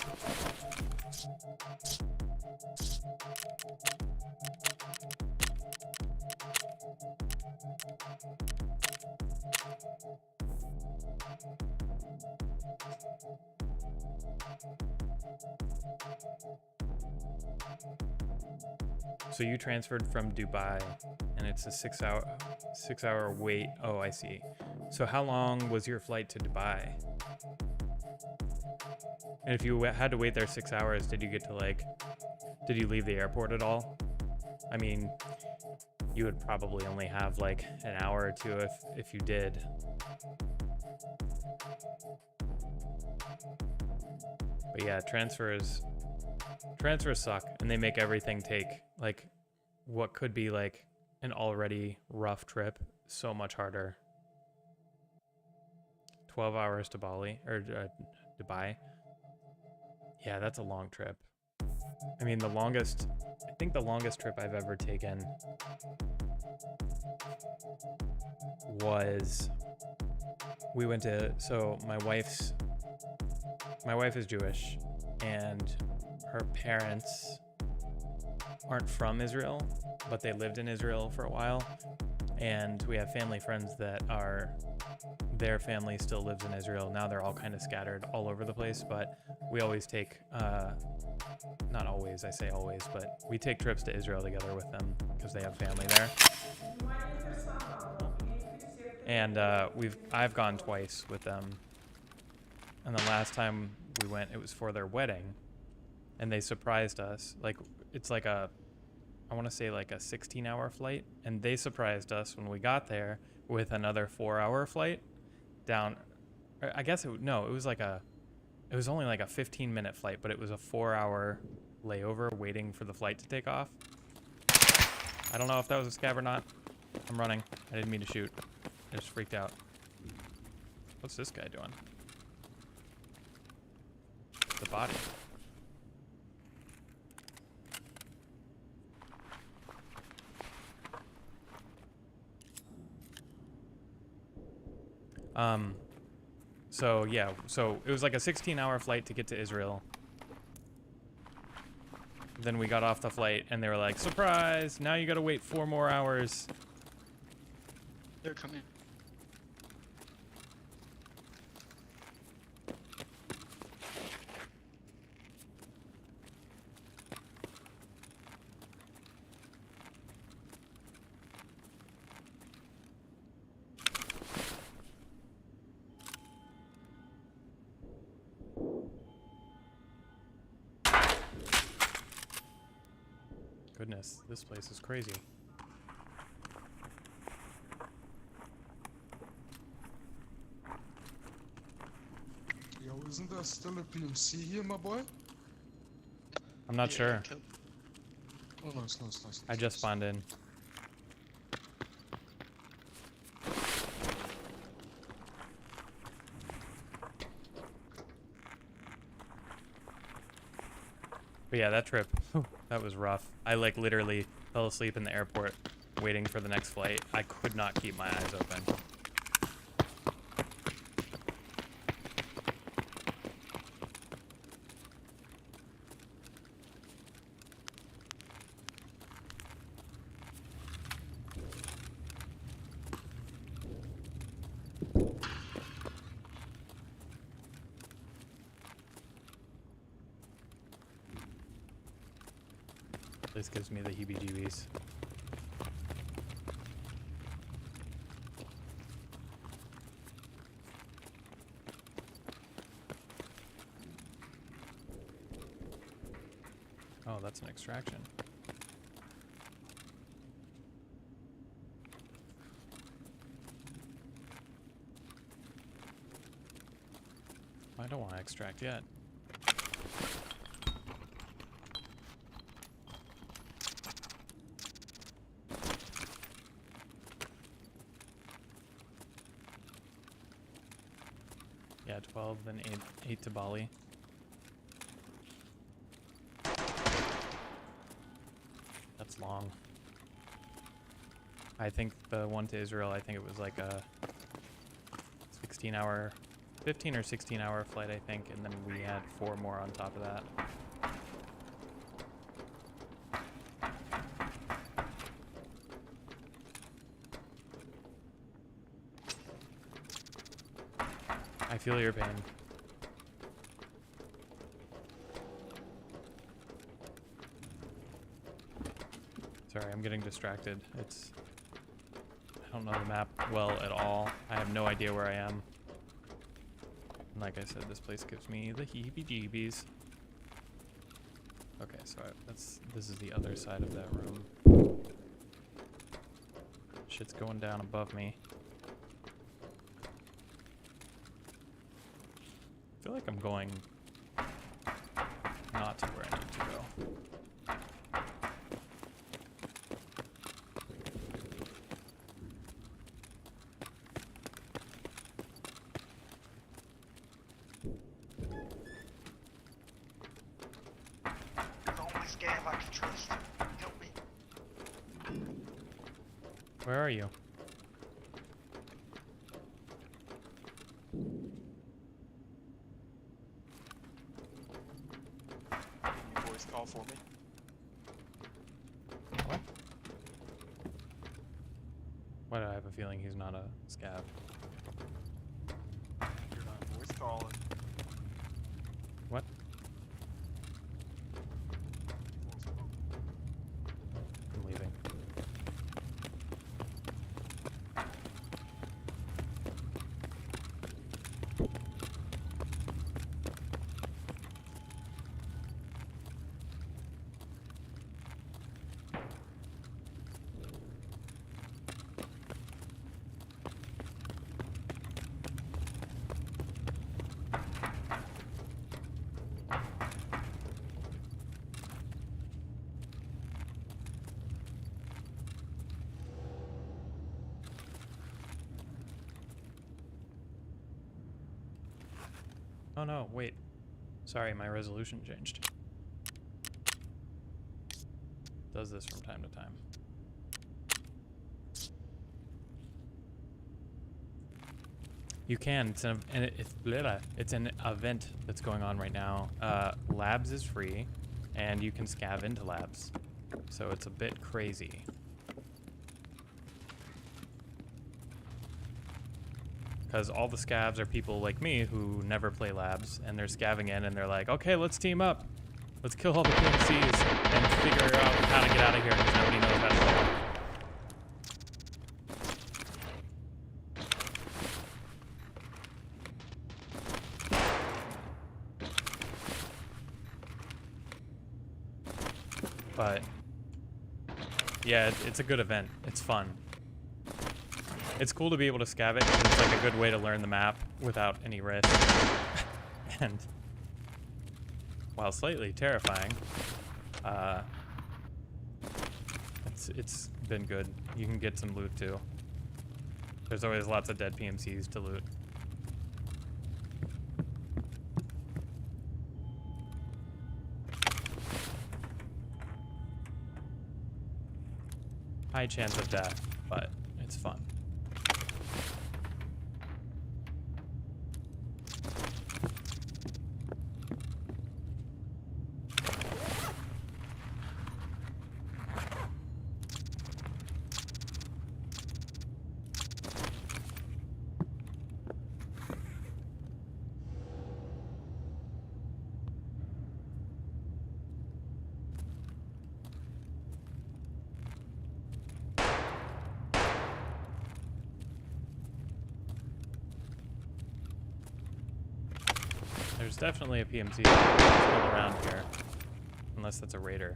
Speaker 1: So you transferred from Dubai, and it's a 6-hour wait. Oh, I see. So how long was your flight to Dubai? And if you had to wait there 6 hours, did you get to did you leave the airport at all? I mean, you would probably only have like an hour or two if you did. But yeah, transfers suck, and they make everything take like what could be like an already rough trip so much harder. 12 hours to Bali or Dubai. Yeah, that's a long trip. I mean, I think the longest trip I've ever taken was we went to, so my wife is Jewish, and her parents aren't from Israel, but they lived in Israel for a while, and we have family friends that their family still lives in Israel. Now they're all kind of scattered all over the place, but we always take, not always, I say always, but we take trips to Israel together with them because they have family there. And I've gone twice with them. And the last time we went, it was for their wedding, and they surprised us. Like, it's like I want to say like a 16-hour flight, and they surprised us when we got there with another 4-hour flight down. I guess it was only like a 15-minute flight, but it was a 4-hour layover waiting for the flight to take off. I don't know if that was a scav or not. I'm running. I didn't mean to shoot. I just freaked out. What's this guy doing? The body. So yeah, so it was like a 16-hour flight to get to Israel. Then we got off the flight and they were like, surprise, now you gotta wait 4 more hours.
Speaker 3: They're coming.
Speaker 1: Goodness, this place is crazy.
Speaker 4: Yo, isn't there still a PMC here, my boy?
Speaker 1: I'm not sure.
Speaker 4: Oh, nice.
Speaker 1: I just spawned in. But yeah, that trip, that was rough. I like literally fell asleep in the airport waiting for the next flight. I could not keep my eyes open. This gives me the heebie-jeebies. Oh, that's an extraction. I don't want to extract yet. Yeah, 12, then 8 to Bali. That's long. I think the one to Israel, I think it was like a 16-hour, 15 or 16-hour flight, I think, and then we had 4 more on top of that. I feel your pain. Sorry, I'm getting distracted. I don't know the map well at all. I have no idea where I am. And like I said, this place gives me the heebie-jeebies. Okay, so this is the other side of that room. Shit's going down above me. I feel like I'm going not to where I need to go.
Speaker 3: The only scav I can trust. Help me.
Speaker 1: Where are you?
Speaker 5: Voice call for me.
Speaker 1: What? Why do I have a feeling he's not a scav?
Speaker 5: You're not voice calling.
Speaker 1: What? I'm leaving. Oh no, wait. Sorry, my resolution changed. Does this from time to time. You can. It's an event that's going on right now. Labs is free, and you can scav into labs. So it's a bit crazy. Because all the scavs are people like me who never play labs, and they're scaving in, and they're like, okay, let's team up. Let's kill all the PMCs and figure out how to get out of here because nobody knows how to play. But yeah, it's a good event. It's fun. It's cool to be able to scav it. It's like a good way to learn the map without any risk. And while slightly terrifying, it's been good. You can get some loot too. There's always lots of dead PMCs to loot. High chance of death, but it's fun. There's definitely a PMC still around here. Unless that's a raider.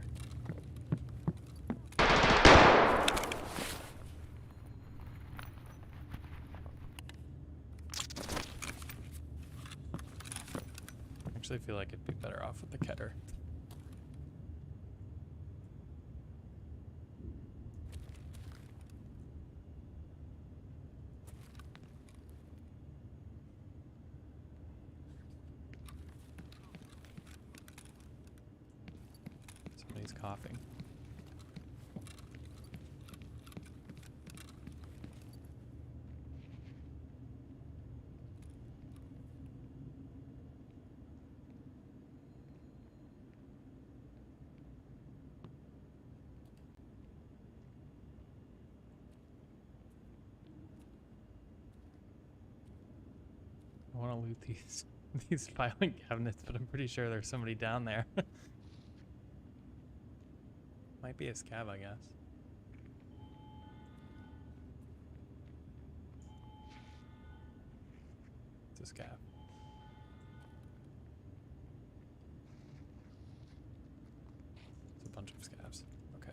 Speaker 1: Actually feel like it'd be better off with the Keter. Somebody's coughing. I want to loot these filing cabinets, but I'm pretty sure there's somebody down there. Might be a scav, I guess. It's a scav. It's a bunch of scavs. Okay.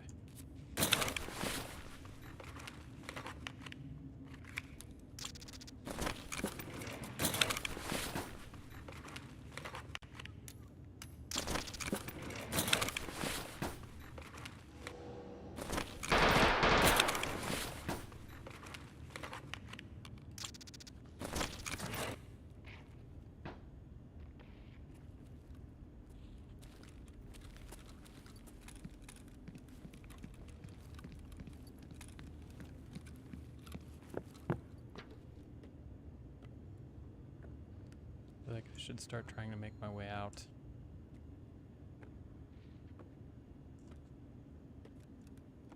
Speaker 1: I feel like I should start trying to make my way out.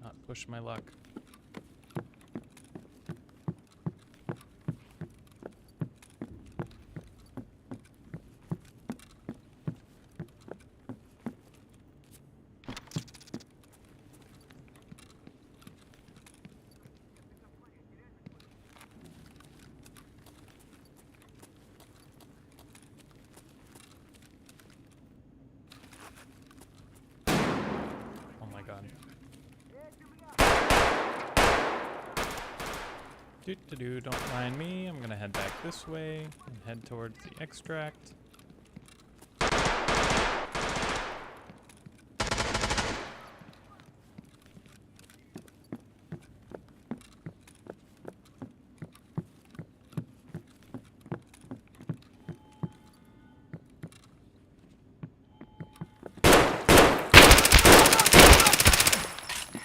Speaker 1: Not push my luck. Oh my god. Don't mind me. I'm gonna head back this way and head towards the extract.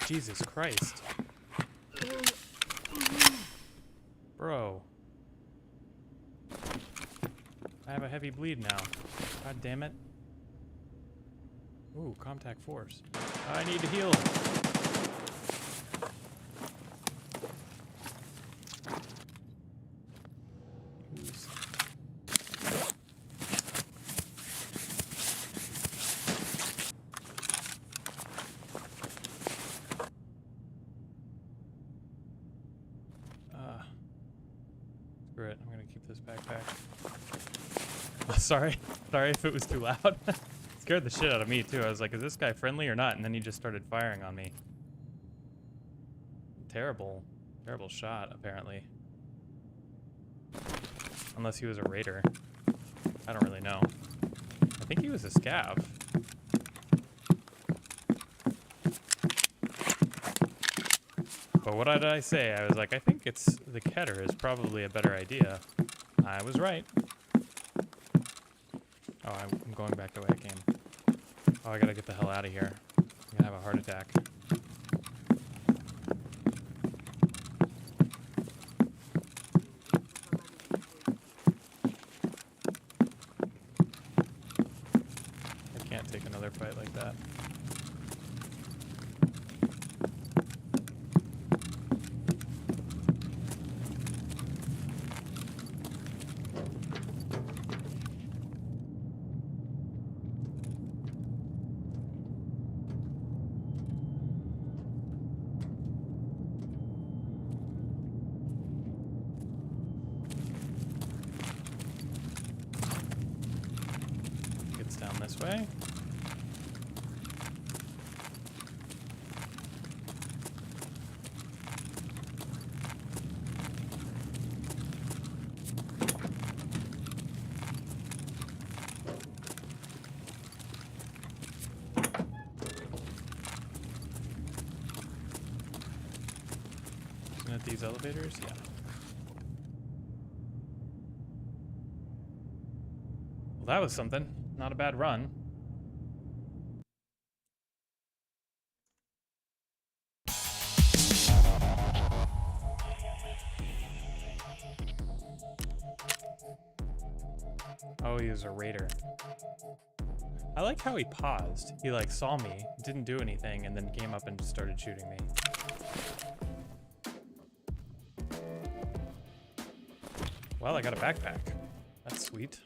Speaker 1: Jesus Christ. Bro. I have a heavy bleed now. God damn it. Ooh, contact force. I need to heal. Screw it, I'm gonna keep this backpack. Oh, sorry if it was too loud. Scared the shit out of me too. I was like, is this guy friendly or not? And then he just started firing on me. Terrible shot, apparently. Unless he was a raider. I don't really know. I think he was a scav. But what did I say? I was like, I think it's the Keter is probably a better idea. I was right. Oh, I'm going back the way I came. Oh, I gotta get the hell out of here. I'm gonna have a heart attack. this way. Isn't it these elevators? Yeah. Well, that was something. Not a bad run. Oh, he was a raider. I like how he paused. He like saw me, didn't do anything, and then came up and started shooting me. Well, I got a backpack. That's sweet.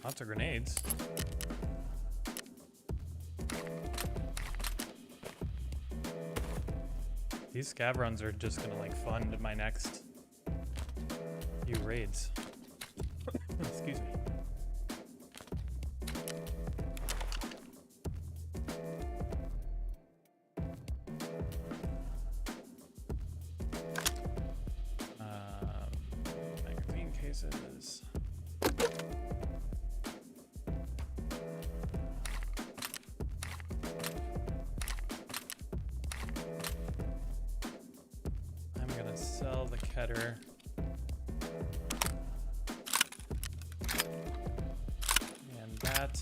Speaker 1: Lots of grenades. These scav runs are just gonna like fund my next few raids. Excuse me. Magazine cases. Sell the Keter. And that.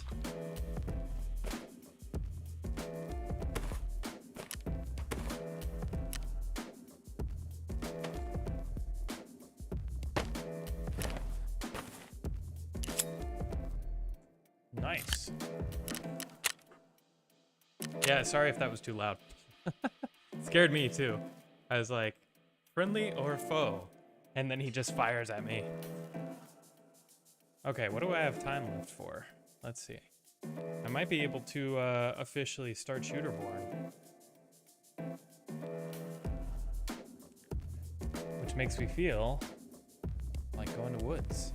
Speaker 1: Nice. Yeah, sorry if that was too loud. Scared me too. I was like, friendly or foe? And then he just fires at me. Okay, what do I have time left for? Let's see. I might be able to officially start Shooterborn. Which makes me feel like going to woods.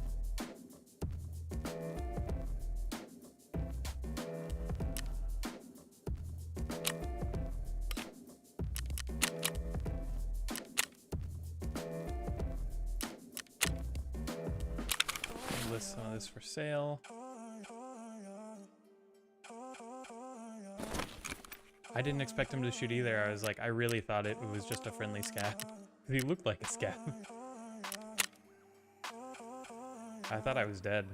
Speaker 1: List some of this for sale. I didn't expect him to shoot either. I was like, I really thought it was just a friendly scav. He looked like a scav. I thought I was dead.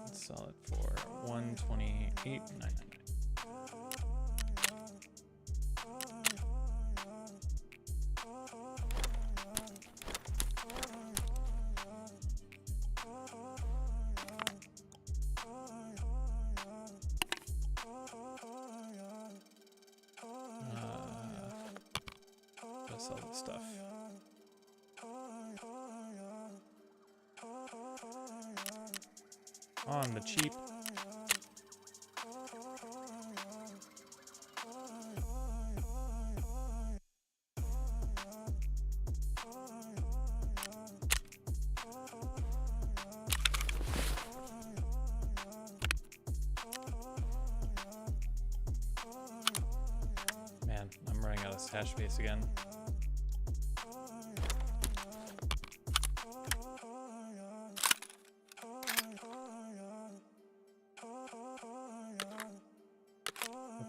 Speaker 1: Let's sell it for $128.99. Sell this stuff. On the cheap. Man, I'm running out of stash space again.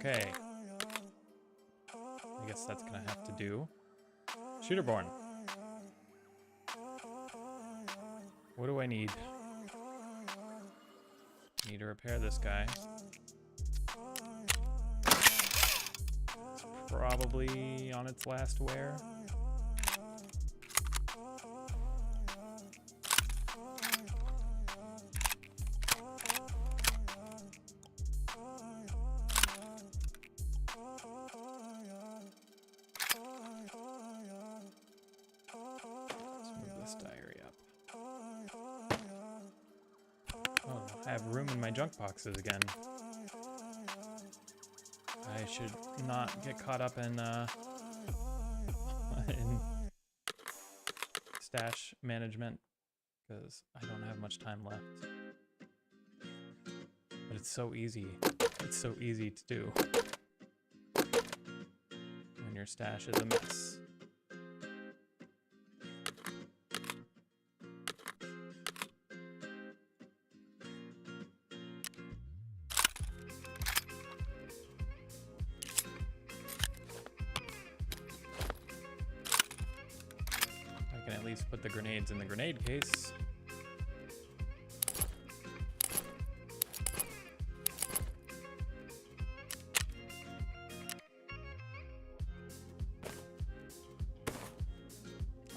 Speaker 1: Okay. I guess that's gonna have to do. Shooterborn. What do I need? Need to repair this guy. It's probably on its last wear. I have room in my junk boxes again. I should not get caught up in in stash management because I don't have much time left. But it's so easy. It's so easy to do when your stash is a mess. I can at least put the grenades in the grenade case.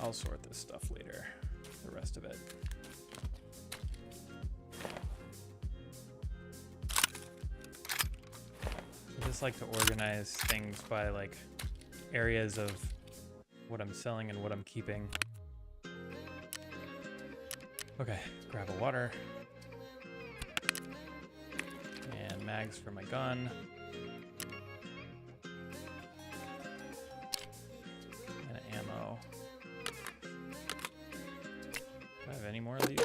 Speaker 1: I'll sort this stuff later, the rest of it. I just like to organize things by like areas of what I'm selling and what I'm keeping. Okay, grab a water. And mags for my gun. And ammo. Do I have any more of these?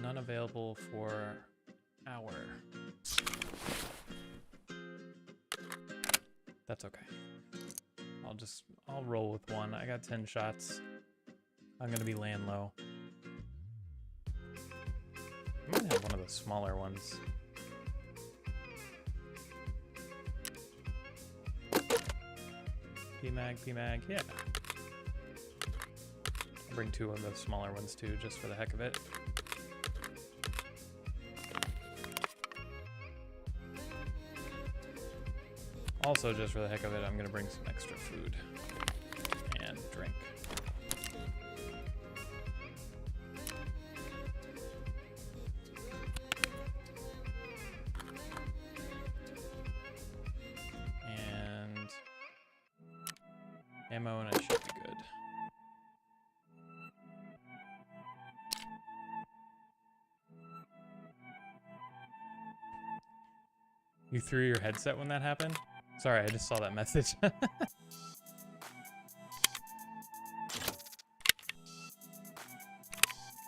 Speaker 1: None available for hour. That's okay. I'll roll with one. I got 10 shots. I'm gonna be laying low. I might have one of the smaller ones. PMag, yeah. I'll bring 2 of the smaller ones too, just for the heck of it. Also, just for the heck of it, I'm gonna bring some extra food and drink. And ammo, and I should be good. You threw your headset when that happened? Sorry, I just saw that message. I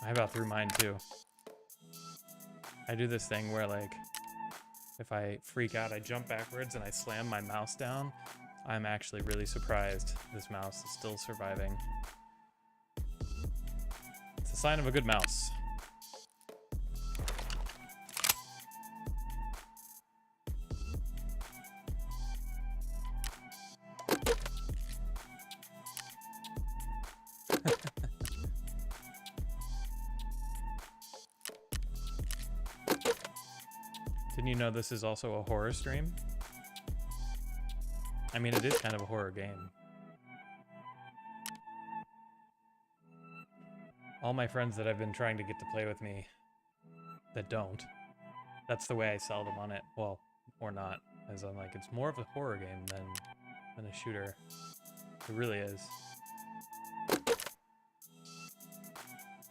Speaker 1: about threw mine too. I do this thing where like, if I freak out, I jump backwards and I slam my mouse down. I'm actually really surprised this mouse is still surviving. It's a sign of a good mouse. Didn't you know this is also a horror stream? I mean, it is kind of a horror game. All my friends that I've been trying to get to play with me that don't, that's the way I sell them on it. Well, or not, as I'm like, it's more of a horror game than a shooter. It really is.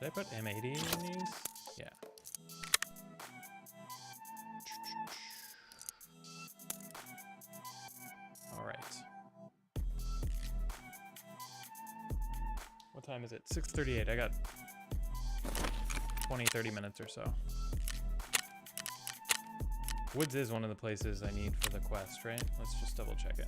Speaker 1: Did I put M80 in these? Yeah. All right. What time is it? 6:38. I got 20-30 minutes or so. Woods is one of the places I need for the quest, right? Let's just double check it.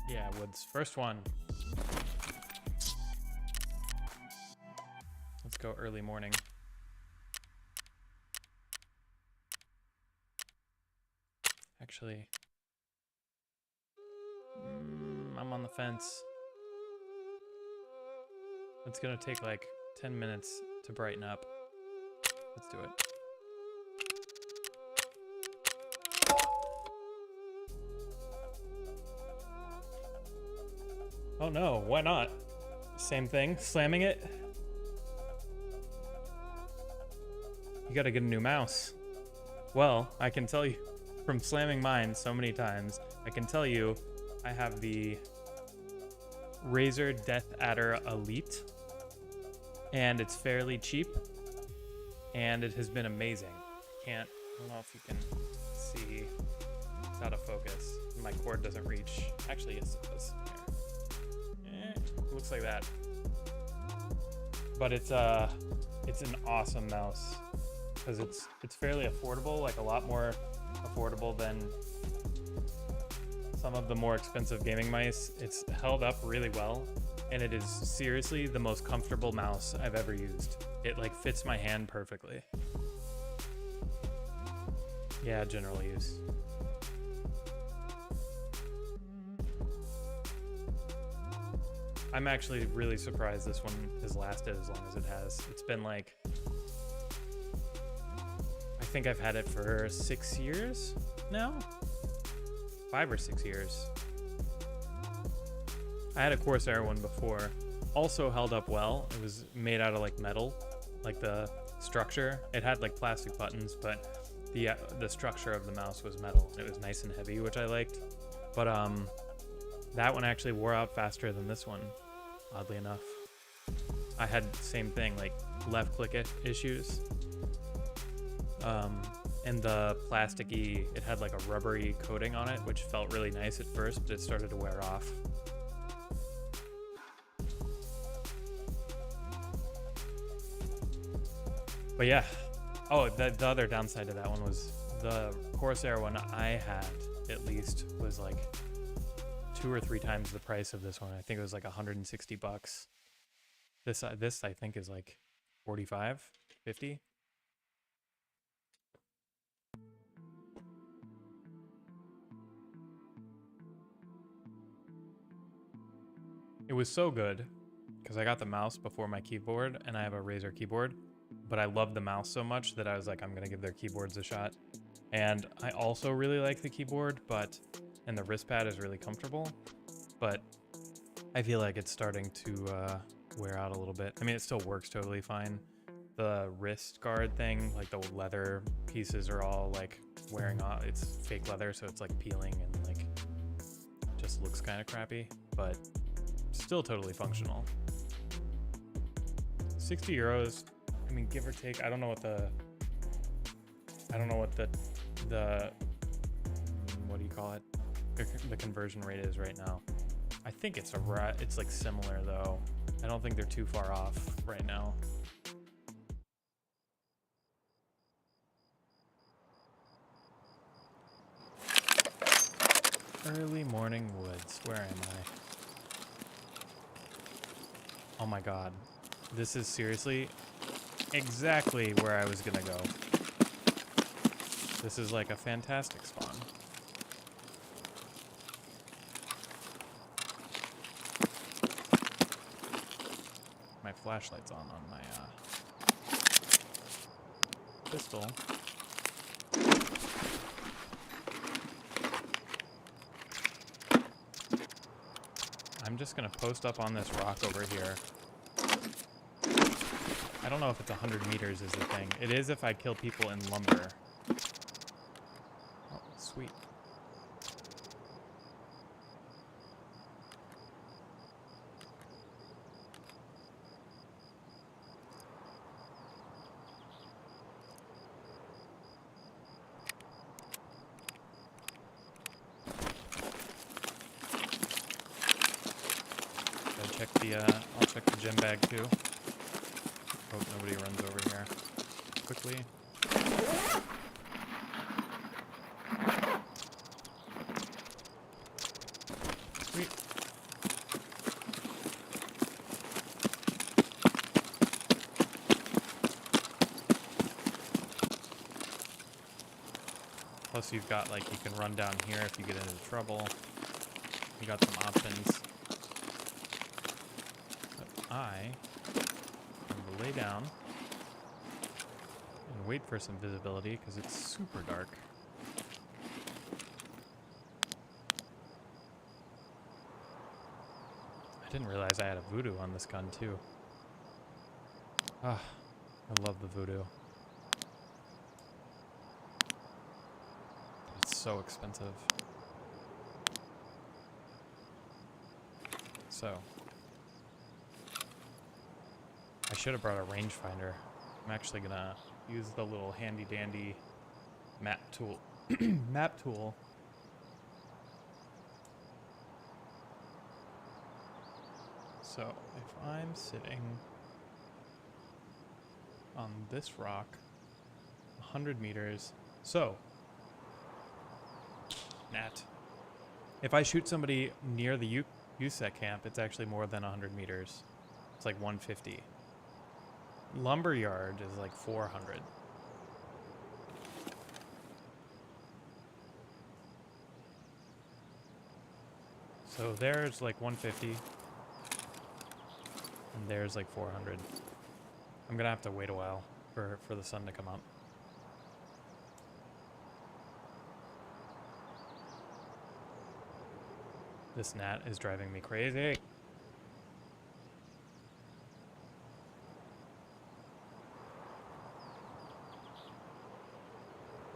Speaker 1: Yeah, Woods. First one. Let's go early morning. Actually, I'm on the fence. It's gonna take like 10 minutes to brighten up. Let's do it. Oh no, why not? Same thing, slamming it. You gotta get a new mouse. Well, I can tell you from slamming mine so many times, I can tell you I have the Razer Death Adder Elite, and it's fairly cheap, and it has been amazing. I don't know if you can see, it's out of focus. My cord doesn't reach. Actually, yes, it does. Here. Looks like that. But it's an awesome mouse because it's fairly affordable, like a lot more affordable than some of the more expensive gaming mice. It's held up really well, and it is seriously the most comfortable mouse I've ever used. It like fits my hand perfectly. Yeah, general use. I'm actually really surprised this one has lasted as long as it has. It's been like, I think I've had it for 6 years now? 5 or 6 years. I had a Corsair one before. Also held up well. It was made out of like metal, like the structure. It had like plastic buttons, but the structure of the mouse was metal. It was nice and heavy, which I liked. But that one actually wore out faster than this one, oddly enough. I had the same thing, like left click issues. And the plasticky, it had like a rubbery coating on it, which felt really nice at first, but it started to wear off. But yeah. Oh, the other downside to that one was the Corsair one I had, at least, was like 2 or 3 times the price of this one. I think it was like $160. This I think is like 45, 50. It was so good because I got the mouse before my keyboard, and I have a Razer keyboard, but I love the mouse so much that I was like, I'm gonna give their keyboards a shot. And I also really like the keyboard, and the wrist pad is really comfortable, but I feel like it's starting to wear out a little bit. I mean, it still works totally fine. The wrist guard thing, like the leather pieces are all like wearing off. It's fake leather, so it's like peeling and like just looks kind of crappy, but still totally functional. 60 euros, I mean, give or take. I don't know what the what do you call it? The conversion rate is right now. I think it's like similar though. I don't think they're too far off right now. Early morning woods. Where am I? Oh my god. This is seriously exactly where I was gonna go. This is like a fantastic spawn. My flashlight's on my pistol. I'm just gonna post up on this rock over here. I don't know if it's 100 meters is the thing. It is if I kill people in lumber. Oh, sweet. I'll check the gem bag too. Hope nobody runs over here quickly. Sweet. Plus you've got like, you can run down here if you get into trouble. You got some options. I to lay down and wait for some visibility because it's super dark. I didn't realize I had a voodoo on this gun too. Ah, I love the voodoo. But it's so expensive. So, I should have brought a rangefinder. I'm actually gonna use the little handy dandy map tool. Map tool. So if I'm sitting on this rock, 100 meters. So, Nat, if I shoot somebody near the USEC camp, it's actually more than 100 meters. It's like 150. Lumberyard is like 400. So there's like 150. And there's like 400. I'm gonna have to wait a while for the sun to come up. This gnat is driving me crazy.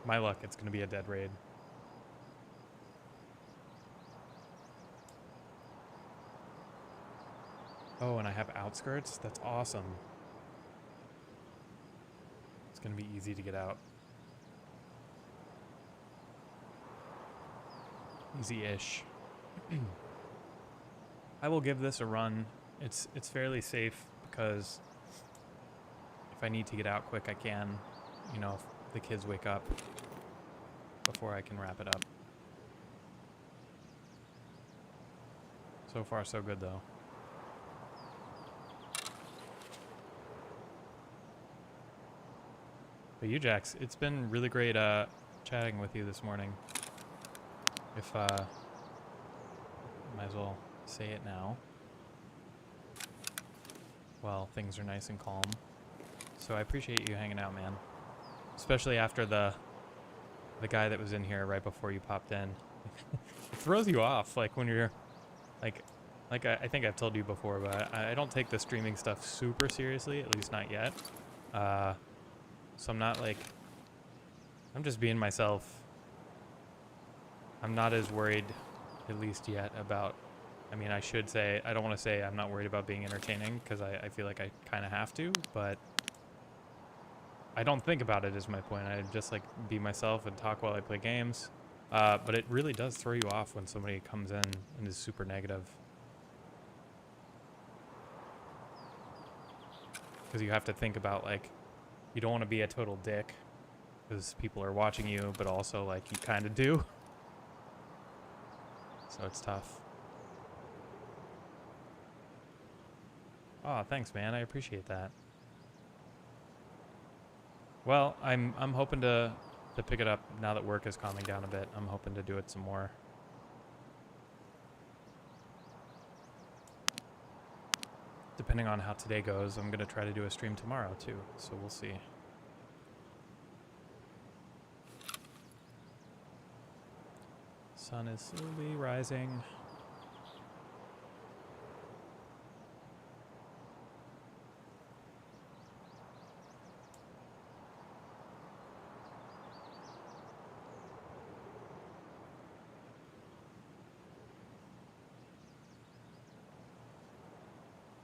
Speaker 1: My luck, it's gonna be a dead raid. Oh, and I have outskirts? That's awesome. It's gonna be easy to get out. Easy-ish. I will give this a run. It's fairly safe because if I need to get out quick, I can. You know, if the kids wake up before I can wrap it up. So far, so good, though. But you, Jax, it's been really great chatting with you this morning. If might as well say it now. Well, things are nice and calm. So I appreciate you hanging out, man. Especially after the guy that was in here right before you popped in. It throws you off, like when you're like I think I've told you before, but I don't take the streaming stuff super seriously, at least not yet. So I'm not like, I'm just being myself. I'm not as worried, at least yet, about, I mean, I should say, I don't want to say I'm not worried about being entertaining, because I feel like I kind of have to, but I don't think about it is my point. I just like be myself and talk while I play games. But it really does throw you off when somebody comes in and is super negative. Because you have to think about, like, you don't want to be a total dick because people are watching you, but also, like, you kind of do. So it's tough. Oh, thanks, man. I appreciate that. Well, I'm hoping to pick it up now that work is calming down a bit. I'm hoping to do it some more. Depending on how today goes, I'm going to try to do a stream tomorrow too, so we'll see. Sun is slowly rising.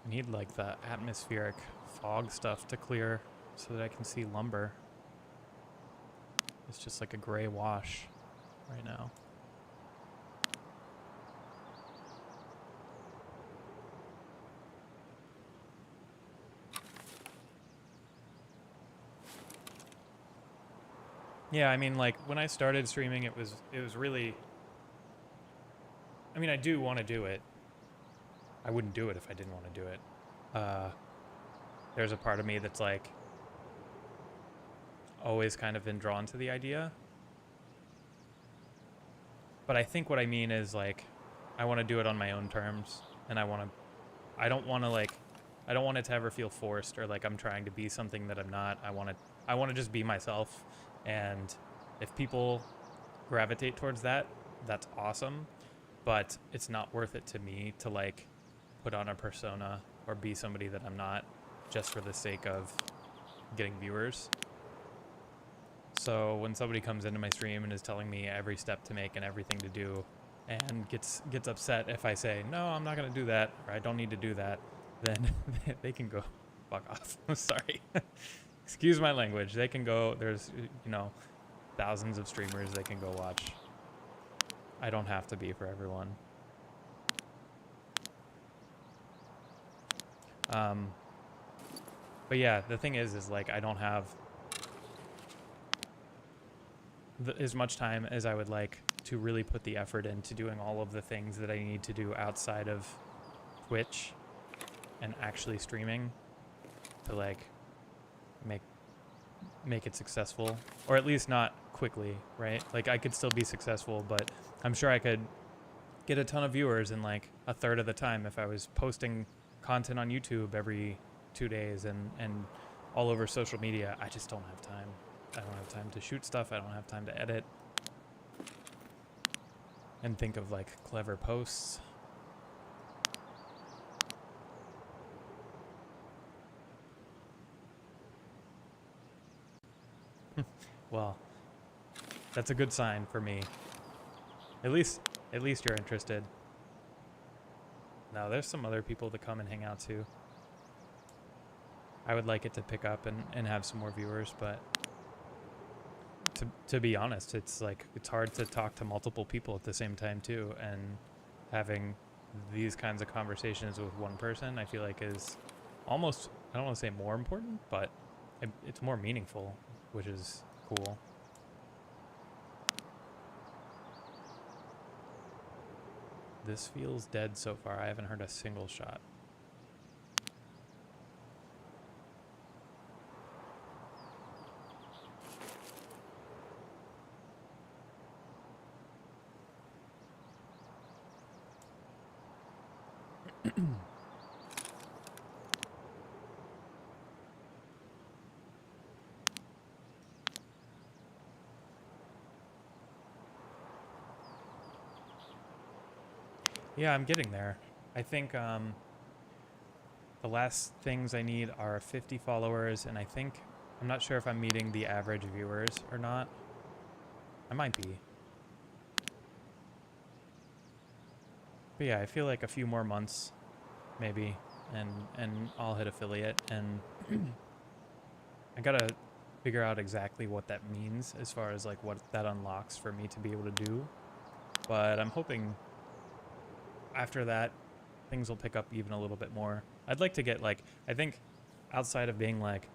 Speaker 1: I need like the atmospheric fog stuff to clear so that I can see lumber. It's just like a gray wash right now. Yeah, I mean, like when I started streaming, it was really, I mean, I do want to do it. I wouldn't do it if I didn't want to do it. There's a part of me that's like always kind of been drawn to the idea. But I think what I mean is like I want to do it on my own terms, and I don't want to like I don't want it to ever feel forced or like I'm trying to be something that I'm not. I want to just be myself, and if people gravitate towards that, that's awesome, but it's not worth it to me to like put on a persona or be somebody that I'm not just for the sake of getting viewers. So when somebody comes into my stream and is telling me every step to make and everything to do, and gets upset if I say, no, I'm not going to do that, or I don't need to do that, then they can go fuck off. I'm sorry. Excuse my language. They can go, there's, you know, thousands of streamers they can go watch. I don't have to be for everyone. But yeah, the thing is like I don't have as much time as I would like to really put the effort into doing all of the things that I need to do outside of Twitch and actually streaming to like make it successful, or at least not quickly, right? Like I could still be successful, but I'm sure I could get a ton of viewers in like a third of the time if I was posting content on YouTube every 2 days and all over social media. I just don't have time. I don't have time to shoot stuff. I don't have time to edit and think of like clever posts. Well, that's a good sign for me. At least you're interested. Now, there's some other people to come and hang out too. I would like it to pick up and have some more viewers, but to be honest, it's like it's hard to talk to multiple people at the same time too, and having these kinds of conversations with one person I feel like is almost, I don't want to say more important, but it's more meaningful, which is cool. This feels dead so far. I haven't heard a single shot. Yeah, I'm getting there. I think the last things I need are 50 followers, and I'm not sure if I'm meeting the average viewers or not. I might be. But yeah, I feel like a few more months, maybe, and I'll hit affiliate, and I gotta figure out exactly what that means as far as like what that unlocks for me to be able to do. But I'm hoping after that, things will pick up even a little bit more. I'd like to get like, I think outside of being like,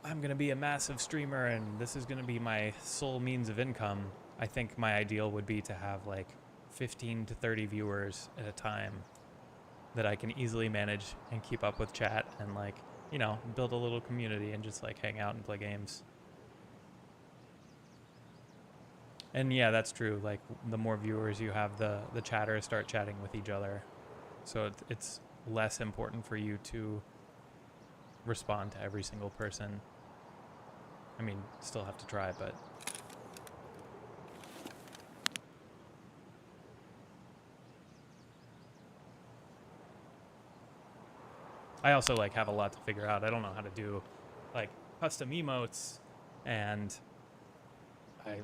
Speaker 1: I'm going to be a massive streamer and this is going to be my sole means of income, I think my ideal would be to have like 15 to 30 viewers at a time that I can easily manage and keep up with chat and like, you know, build a little community and just like hang out and play games. And yeah, that's true. Like the more viewers you have, the chatters start chatting with each other. So it's less important for you to respond to every single person. I mean, still have to try, but I also like have a lot to figure out. I don't know how to do like custom emotes, and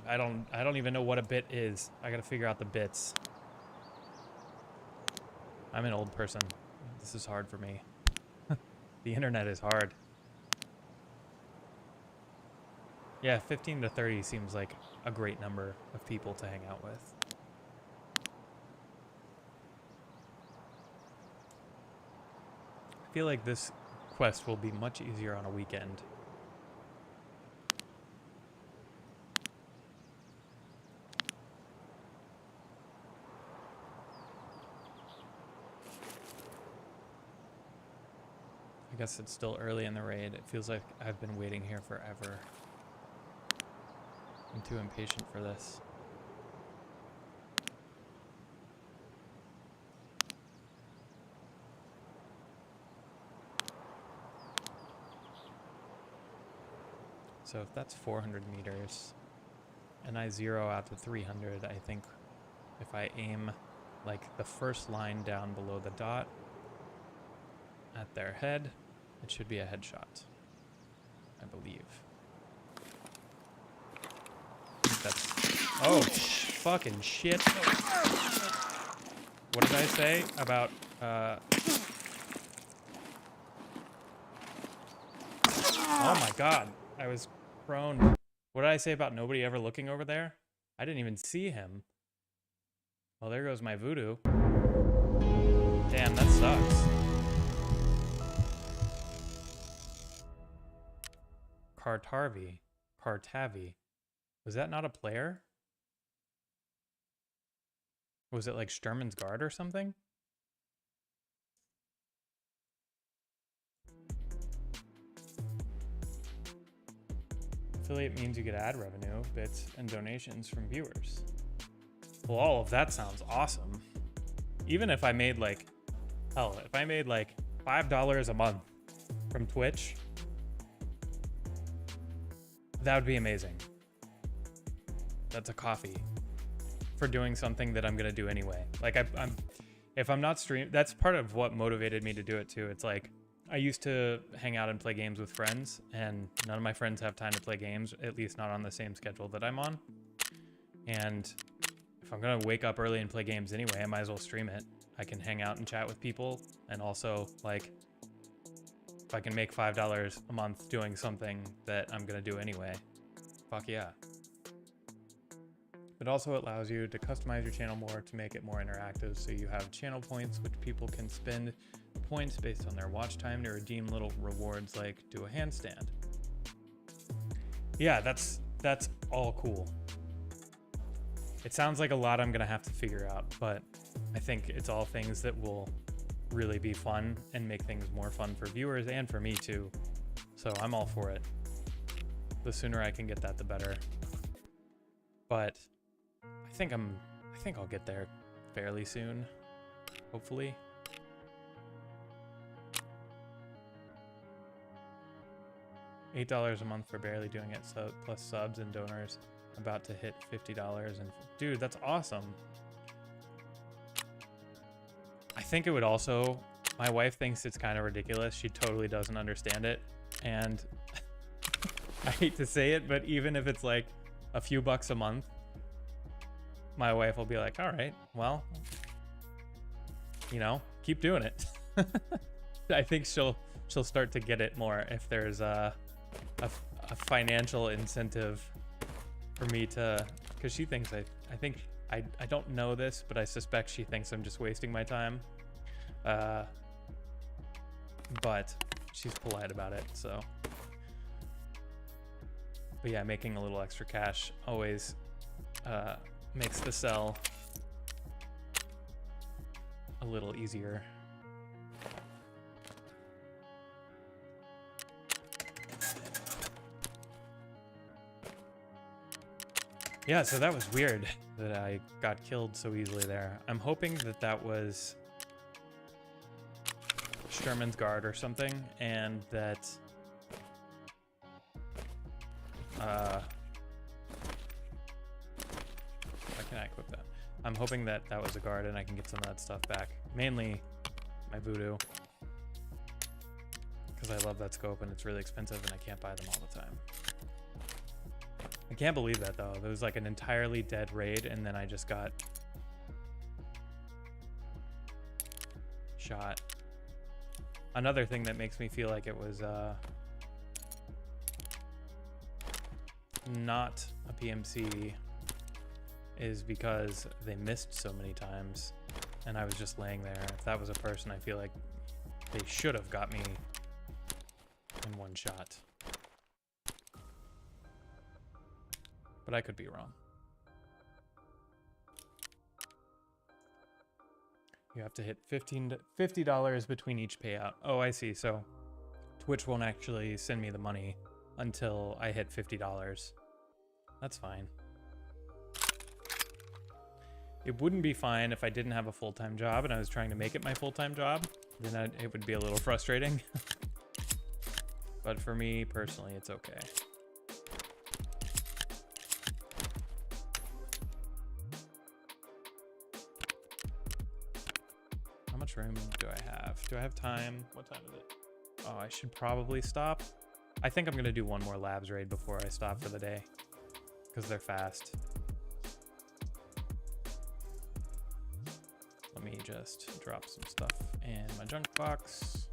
Speaker 1: I don't even know what a bit is. I gotta figure out the bits. I'm an old person. This is hard for me. The internet is hard. Yeah, 15 to 30 seems like a great number of people to hang out with. I feel like this quest will be much easier on a weekend. I guess it's still early in the raid. It feels like I've been waiting here forever. I'm too impatient for this. So if that's 400 meters and I zero out to 300, I think if I aim like the first line down below the dot at their head, it should be a headshot, I believe. That's, oh, fucking shit. What did I say about, oh my god, I was prone. What did I say about nobody ever looking over there? I didn't even see him. Well, there goes my voodoo. Damn, that sucks. Cartavi. Was that not a player? Was it like Sturman's Guard or something? Affiliate means you get ad revenue, bits, and donations from viewers. Well, all of that sounds awesome. Even if I made like, hell, if I made like $5 a month from Twitch, that would be amazing. That's a coffee for doing something that I'm gonna do anyway. Like if I'm not stream, that's part of what motivated me to do it too. It's like, I used to hang out and play games with friends, and none of my friends have time to play games, at least not on the same schedule that I'm on. And if I'm gonna wake up early and play games anyway, I might as well stream it. I can hang out and chat with people, and also, like, if I can make $5 a month doing something that I'm gonna do anyway, fuck yeah. It also allows you to customize your channel more to make it more interactive, so you have channel points which people can spend points based on their watch time to redeem little rewards like do a handstand. Yeah, that's all cool. It sounds like a lot I'm gonna have to figure out, but I think it's all things that will really be fun and make things more fun for viewers and for me too. So I'm all for it. The sooner I can get that, the better. But I think I'll get there fairly soon, hopefully. $8 a month for barely doing it, so plus subs and donors. About to hit $50, and dude, that's awesome. I think it would also, my wife thinks it's kind of ridiculous. She totally doesn't understand it, and I hate to say it, but even if it's like a few bucks a month, my wife will be like, all right, well, you know, keep doing it. I think she'll start to get it more if there's a financial incentive for me to, because she thinks I don't know this, but I suspect she thinks I'm just wasting my time. But she's polite about it, so. But yeah, making a little extra cash always makes the sell a little easier. Yeah, so that was weird that I got killed so easily there. I'm hoping that that was Sherman's Guard or something, and that why can I equip that? I'm hoping that that was a guard and I can get some of that stuff back. Mainly my voodoo, because I love that scope and it's really expensive and I can't buy them all the time. I can't believe that though. There was like an entirely dead raid and then I just got shot. Another thing that makes me feel like it was not a PMC is because they missed so many times and I was just laying there. If that was a person, I feel like they should have got me in one shot. But I could be wrong. You have to hit $50 between each payout. Oh, I see. So Twitch won't actually send me the money until I hit $50. That's fine. It wouldn't be fine if I didn't have a full-time job and I was trying to make it my full-time job. Then it would be a little frustrating. But for me personally, it's okay. much room do I have? Do I have time? What time is it? Oh, I should probably stop. I think I'm going to do one more labs raid before I stop for the day. Because they're fast. Let me just drop some stuff in my junk box.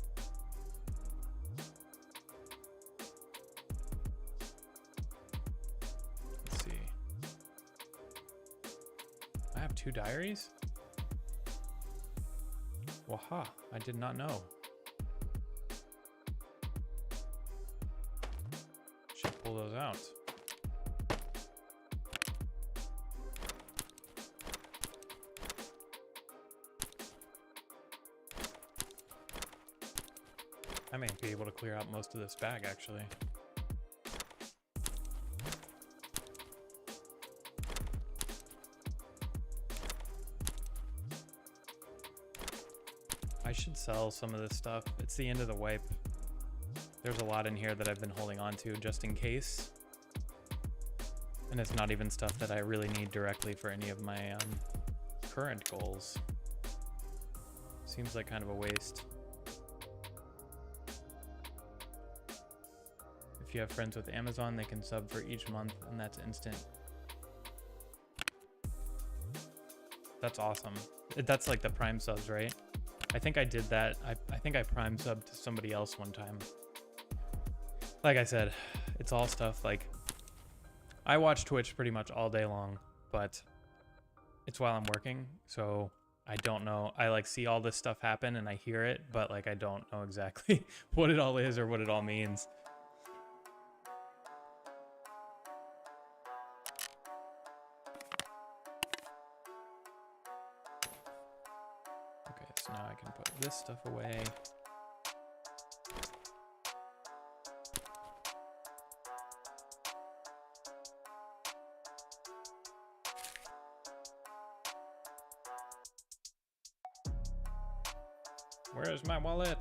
Speaker 1: Let's see. I have 2 diaries? Waha, I did not know. Should pull those out. I may be able to clear out most of this bag, actually. I should sell some of this stuff. It's the end of the wipe. There's a lot in here that I've been holding on to just in case. And it's not even stuff that I really need directly for any of my current goals. Seems like kind of a waste. If you have friends with Amazon, they can sub for each month, and that's instant. That's awesome. That's like the Prime subs, right? I think I did that. I think I Prime subbed to somebody else one time. Like I said, it's all stuff like... I watch Twitch pretty much all day long, but it's while I'm working, so I don't know. I like see all this stuff happen and I hear it, but like I don't know exactly what it all is or what it all means. Okay, so now I can put this stuff away. Where's my wallet?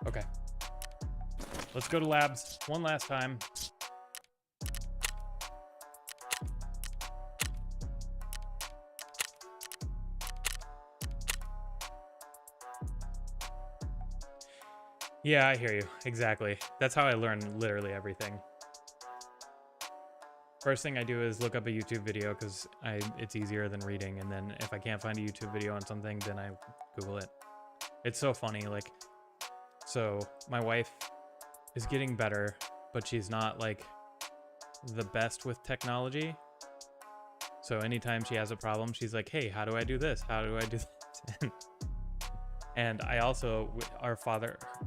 Speaker 1: Okay. Let's go to labs one last time. Yeah, I hear you. Exactly. That's how I learn literally everything. First thing I do is look up a YouTube video because it's easier than reading, and then if I can't find a YouTube video on something, then I Google it. It's so funny, like, so my wife is getting better, but she's not like the best with technology. So anytime she has a problem, she's like, hey, how do I do this? How do I do this? And I also,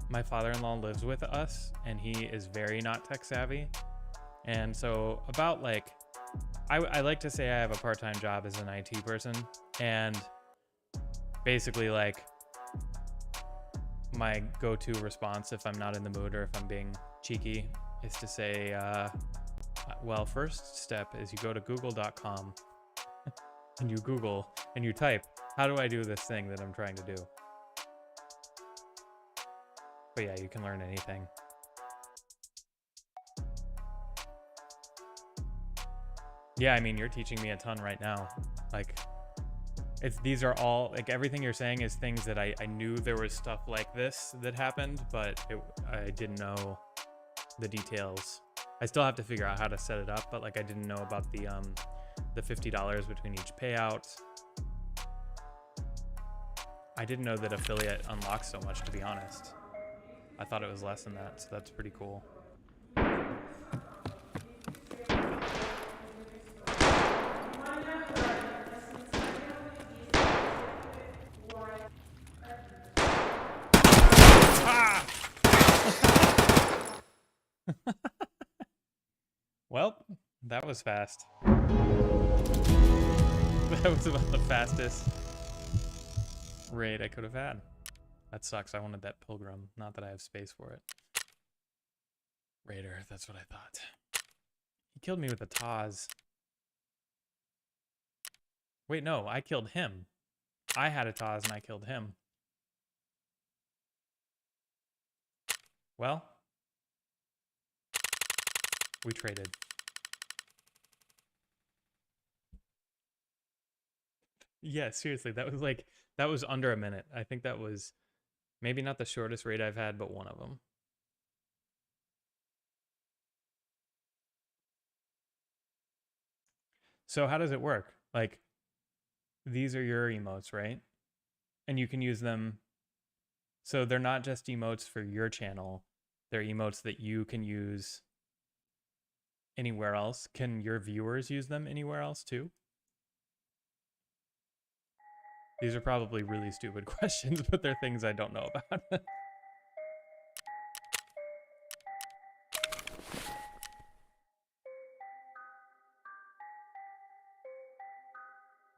Speaker 1: my father-in-law lives with us, and he is very not tech savvy. And so about like, I like to say I have a part-time job as an IT person, and basically like my go-to response if I'm not in the mood or if I'm being cheeky is to say, well, first step is you go to google.com and you Google and you type, how do I do this thing that I'm trying to do? But yeah, you can learn anything. Yeah, I mean, you're teaching me a ton right now. Like, these are all, like, everything you're saying is things that I knew there was stuff like this that happened, but I didn't know the details. I still have to figure out how to set it up, but like I didn't know about the $50 between each payout. I didn't know that affiliate unlocks so much, to be honest. I thought it was less than that, so that's pretty cool. Well, that was fast. That was about the fastest raid I could have had. That sucks. I wanted that pilgrim. Not that I have space for it. Raider, that's what I thought. He killed me with a Taz. Wait, no, I killed him. I had a Taz and I killed him. Well. We traded. Yeah, seriously, that was under a minute. I think that was maybe not the shortest raid I've had, but one of them. So how does it work? Like, these are your emotes, right? And you can use them. So they're not just emotes for your channel. They're emotes that you can use anywhere else. Can your viewers use them anywhere else too? These are probably really stupid questions, but they're things I don't know about.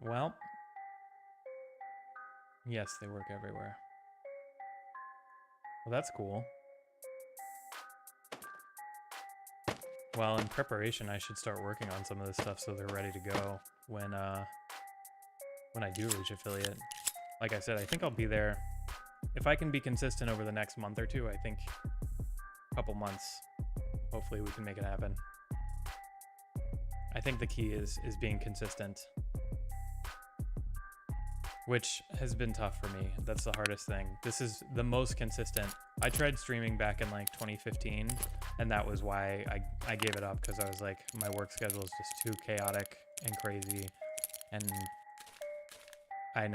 Speaker 1: Well, yes, they work everywhere. Well, that's cool. Well, in preparation, I should start working on some of this stuff so they're ready to go when I do reach affiliate. Like I said, I think I'll be there. If I can be consistent over the next month or two, I think a couple months, hopefully we can make it happen. I think the key is being consistent, which has been tough for me. That's the hardest thing. This is the most consistent. I tried streaming back in like 2015, and that was why I gave it up, because I was like, my work schedule is just too chaotic and crazy, and I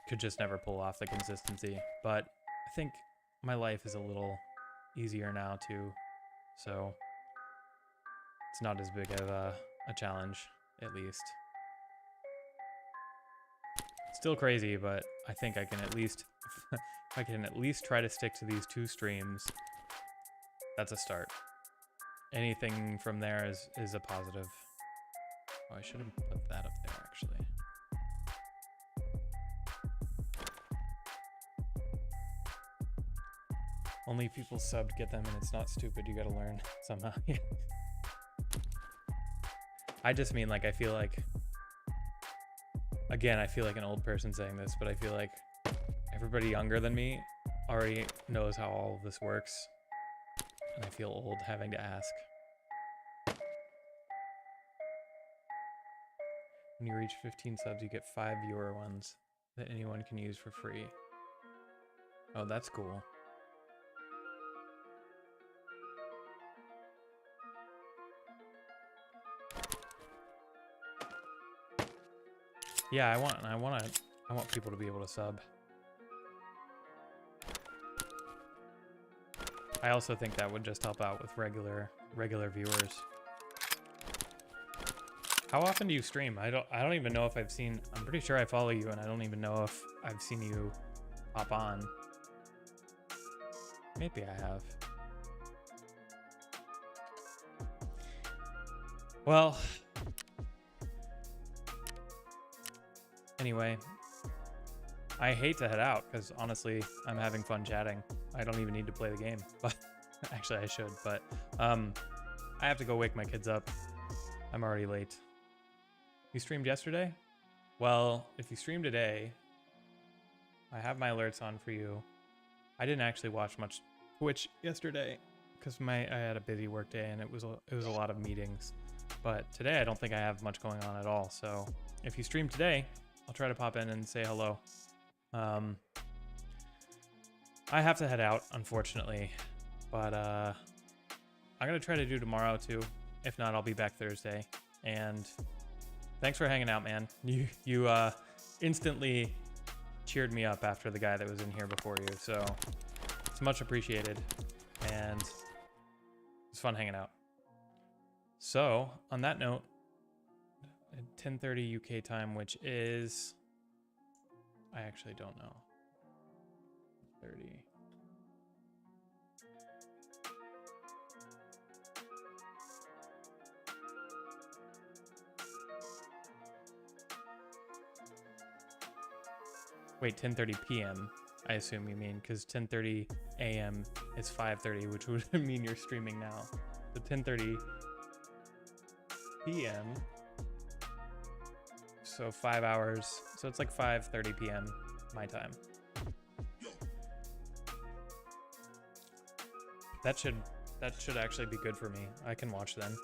Speaker 1: could just never pull off the consistency. But I think my life is a little easier now too, so it's not as big of a challenge, at least. Still crazy, but I think I can at least I can at least try to stick to these 2 streams. That's a start. Anything from there is a positive. Oh, I should have put that up there actually. Only people subbed get them, and it's not stupid. You gotta learn somehow. Yeah. I just mean, like, I feel like, again, I feel like an old person saying this, but I feel like everybody younger than me already knows how all of this works, and I feel old having to ask. When you reach 15 subs, you get 5 viewer ones that anyone can use for free. Oh, that's cool. Yeah, I want people to be able to sub. I also think that would just help out with regular viewers. How often do you stream? I don't even know if I've seen. I'm pretty sure I follow you, and I don't even know if I've seen you hop on. Maybe I have. Well, anyway, I hate to head out because honestly, I'm having fun chatting. I don't even need to play the game, but actually I should, but I have to go wake my kids up. I'm already late. You streamed yesterday? Well, if you stream today, I have my alerts on for you. I didn't actually watch much Twitch yesterday because I had a busy work day and it was a lot of meetings. But today I don't think I have much going on at all. So if you stream today, I'll try to pop in and say hello. I have to head out, unfortunately, but I'm gonna try to do tomorrow too. If not, I'll be back Thursday. And thanks for hanging out, man. You instantly cheered me up after the guy that was in here before you, so it's much appreciated, and it's fun hanging out. So on that note, 10:30 UK time, which is, I actually don't know. 30. Wait, 10:30 p.m. I assume you mean, because 10:30 a.m. is 5:30, which would mean you're streaming now. So 10:30 p.m. So 5 hours. So it's like 5:30 p.m. my time. That should That should actually be good for me. I can watch then.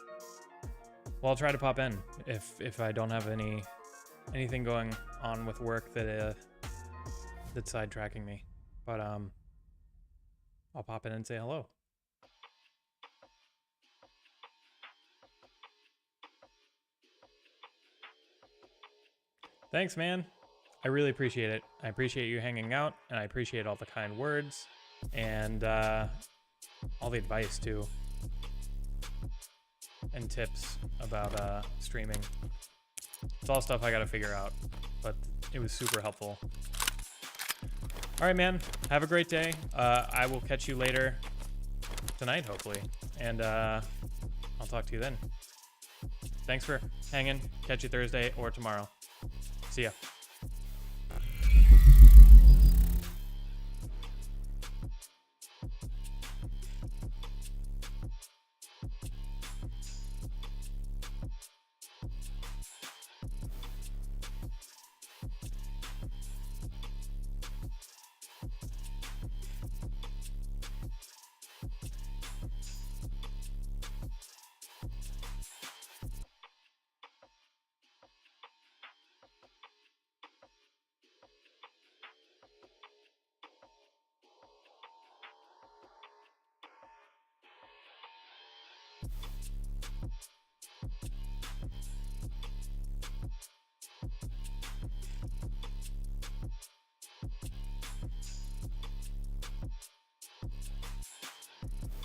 Speaker 1: Well, I'll try to pop in if I don't have anything going on with work that's sidetracking me. But I'll pop in and say hello. Thanks, man. I really appreciate it. I appreciate you hanging out, and I appreciate all the kind words and all the advice too, and tips about streaming. It's all stuff I gotta figure out, but it was super helpful. All right, man. Have a great day. I will catch you later tonight, hopefully, and I'll talk to you then. Thanks for hanging. Catch you Thursday or tomorrow. See ya.